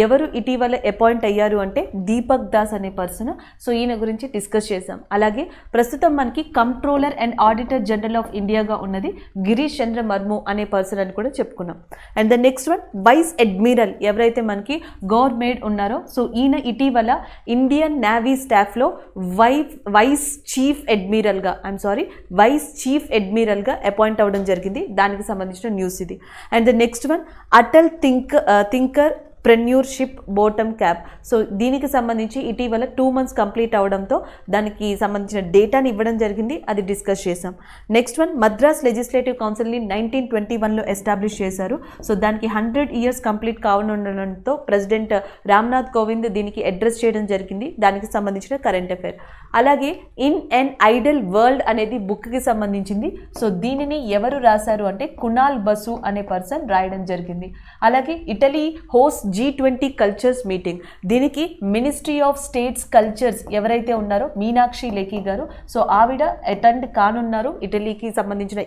ఎవరు ఇటీవల అపాయింట్ అయ్యారు అంటే దీపక్ దాస్ అనే పర్సన్. సో ఈయన గురించి డిస్కస్ చేసాం. అలాగే ప్రస్తుతం మనకి controller and auditor general of ఇండియాగా ఉన్నది గిరీష్ చంద్ర మర్ము అనే పర్సన్ అని కూడా చెప్పుకున్నాం. And the next one vice admiral ఎవరైతే మనకి గవర్నమెంట్ ఉన్నారో సో ఈయన ఇటీవల ఇండియన్ నేవీ స్టాఫ్లో వైస్ చీఫ్ అడ్మిరల్గా అపాయింట్ అవ్వడం జరిగింది. దానికి సంబంధించిన న్యూస్ ఇది. And the next one Atal thinker entrepreneurship boot camp. So దీనికి సంబంధించి ఇటీవల 2 months కంప్లీట్ అవడంతో దానికి సంబంధించిన డేటాని ఇవ్వడం జరిగింది. అది డిస్కస్ చేసాం. నెక్స్ట్ వన్ మద్రాస్ లెజిస్లేటివ్ కౌన్సిల్ని 1921లో ఎస్టాబ్లిష్ చేశారు. సో దానికి 100 years కంప్లీట్ కావనుండడంతో ప్రెసిడెంట్ రామ్నాథ్ కోవింద్ దీనికి అడ్రస్ చేయడం జరిగింది. దానికి సంబంధించిన కరెంట్ అఫైర్. అలాగే ఇన్ ఎన్ ఐడల్ వరల్డ్ అనేది బుక్కి సంబంధించింది. సో దీనిని ఎవరు రాశారు అంటే కునాల్ బసు అనే పర్సన్ రాయడం జరిగింది. అలాగే Italy host G20 cultures meeting. దీనికి మినిస్ట్రీ ఆఫ్ స్టేట్స్ కల్చర్స్ ఎవరైతే ఉన్నారో మీనాక్షి లేఖి గారు సో ఆవిడ అటెండ్ కానున్నారు ఇటలీకి సంబంధించిన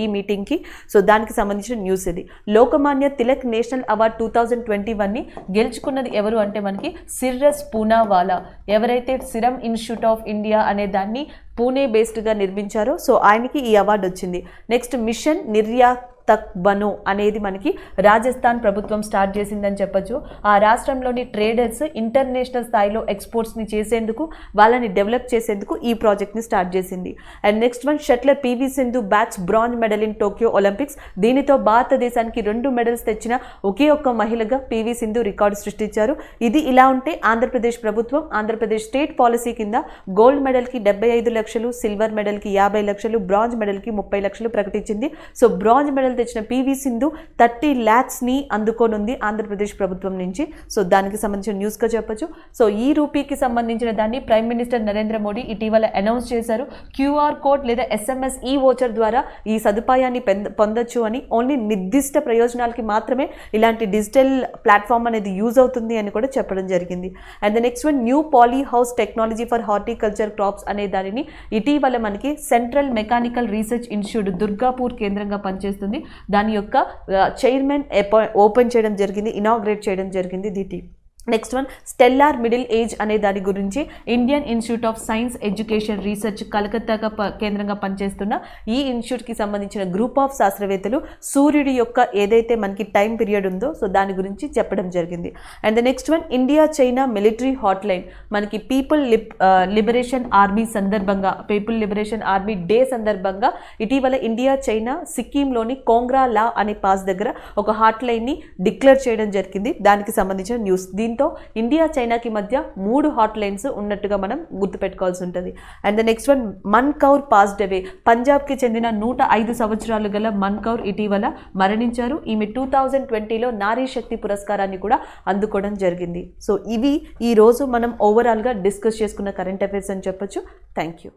ఈ మీటింగ్కి. సో దానికి సంబంధించిన న్యూస్ ఇది. లోకమాన్య తిలక్ నేషనల్ అవార్డ్ 2021ని గెలుచుకున్నది ఎవరు అంటే మనకి సిర్రస్ పూనావాలా. ఎవరైతే సిరమ్ ఇన్స్టిట్యూట్ ఆఫ్ ఇండియా అనే దాన్ని పూణే బేస్డ్గా నిర్మించారో సో ఆయనకి ఈ అవార్డు వచ్చింది. నెక్స్ట్ మిషన్ తక్ బనో అనేది మనకి రాజస్థాన్ ప్రభుత్వం స్టార్ట్ చేసిందని చెప్పొచ్చు. ఆ రాష్ట్రంలోని ట్రేడర్స్ ఇంటర్నేషనల్ స్థాయిలో ఎక్స్పోర్ట్స్ని చేసేందుకు వాళ్ళని డెవలప్ చేసేందుకు ఈ ప్రాజెక్ట్ని స్టార్ట్ చేసింది. And next one shuttler PV Sindhu bats bronze medal in Tokyo Olympics. దీనితో భారతదేశానికి 2 medals తెచ్చిన ఒకే ఒక్క మహిళగా పివి సింధు రికార్డు సృష్టించారు. ఇది ఇలా ఉంటే ఆంధ్రప్రదేశ్ ప్రభుత్వం ఆంధ్రప్రదేశ్ స్టేట్ పాలసీ కింద గోల్డ్ మెడల్కి 75 లక్షలు, సిల్వర్ మెడల్కి 50 లక్షలు, బ్రాంజ్ మెడల్కి 30 లక్షలు ప్రకటించింది. సో బ్రాంజ్ మెడల్ మెడల్ తెచ్చిన పివి సింధు 30 lakhsని అందుకోనుంది ఆంధ్రప్రదేశ్ ప్రభుత్వం నుంచి. సో దానికి సంబంధించిన న్యూస్గా చెప్పొచ్చు. సో ఈ రూపీకి సంబంధించిన దాన్ని ప్రైమ్ మినిస్టర్ నరేంద్ర మోడీ ఇటీవల అనౌన్స్ చేశారు. క్యూఆర్ కోడ్ లేదా SMS వోచర్ ద్వారా ఈ సదుపాయాన్ని పొందొచ్చు అని, ఓన్లీ నిర్దిష్ట ప్రయోజనాలకి మాత్రమే ఇలాంటి డిజిటల్ ప్లాట్ఫామ్ అనేది యూజ్ అవుతుంది అని కూడా చెప్పడం జరిగింది. And the next one, new poly house technology for horticulture crops అనే దానిని ఇటీవల మనకి central mechanical research institute Durgapur కేంద్రంగా పనిచేస్తుంది. దాని యొక్క చైర్మన్ ఓపెన్ చేయడం జరిగింది, ఇనాగ్రేట్ చేయడం జరిగింది. Next one, stellar middle age అనే దాని గురించి Indian institute of science education research కలకత్తాగా కేంద్రంగా పనిచేస్తున్న ఈ ఇన్స్టిట్యూట్కి సంబంధించిన గ్రూప్ ఆఫ్ శాస్త్రవేత్తలు సూర్యుడి యొక్క ఏదైతే మనకి టైం పీరియడ్ ఉందో సో దాని గురించి చెప్పడం జరిగింది. And the next one, India China military hotline మనకి పీపుల్ లిబరేషన్ ఆర్మీ డే సందర్భంగా ఇటీవల ఇండియా చైనా సిక్కింలోని కోంగ్రా లా అనే పాస్ దగ్గర ఒక హాట్లైన్ని డిక్లేర్ చేయడం జరిగింది. దానికి సంబంధించిన న్యూస్. దీంతో ఇండియా చైనాకి మధ్య 3 హాట్లైన్స్ ఉన్నట్టుగా మనం గుర్తుపెట్టుకోవాల్సి ఉంటుంది. And the next one, Mann Kaur passed away. పంజాబ్కి చెందిన 105 సంవత్సరాలు గల మన్ కౌర్ ఇటీవల మరణించారు. ఈమె 2020లో నారీ శక్తి పురస్కారాన్ని కూడా అందుకోవడం జరిగింది. సో ఇవి ఈ రోజు మనం ఓవరాల్గా డిస్కస్ చేసుకున్న కరెంట్ అఫైర్స్ అని చెప్పొచ్చు. Thank you.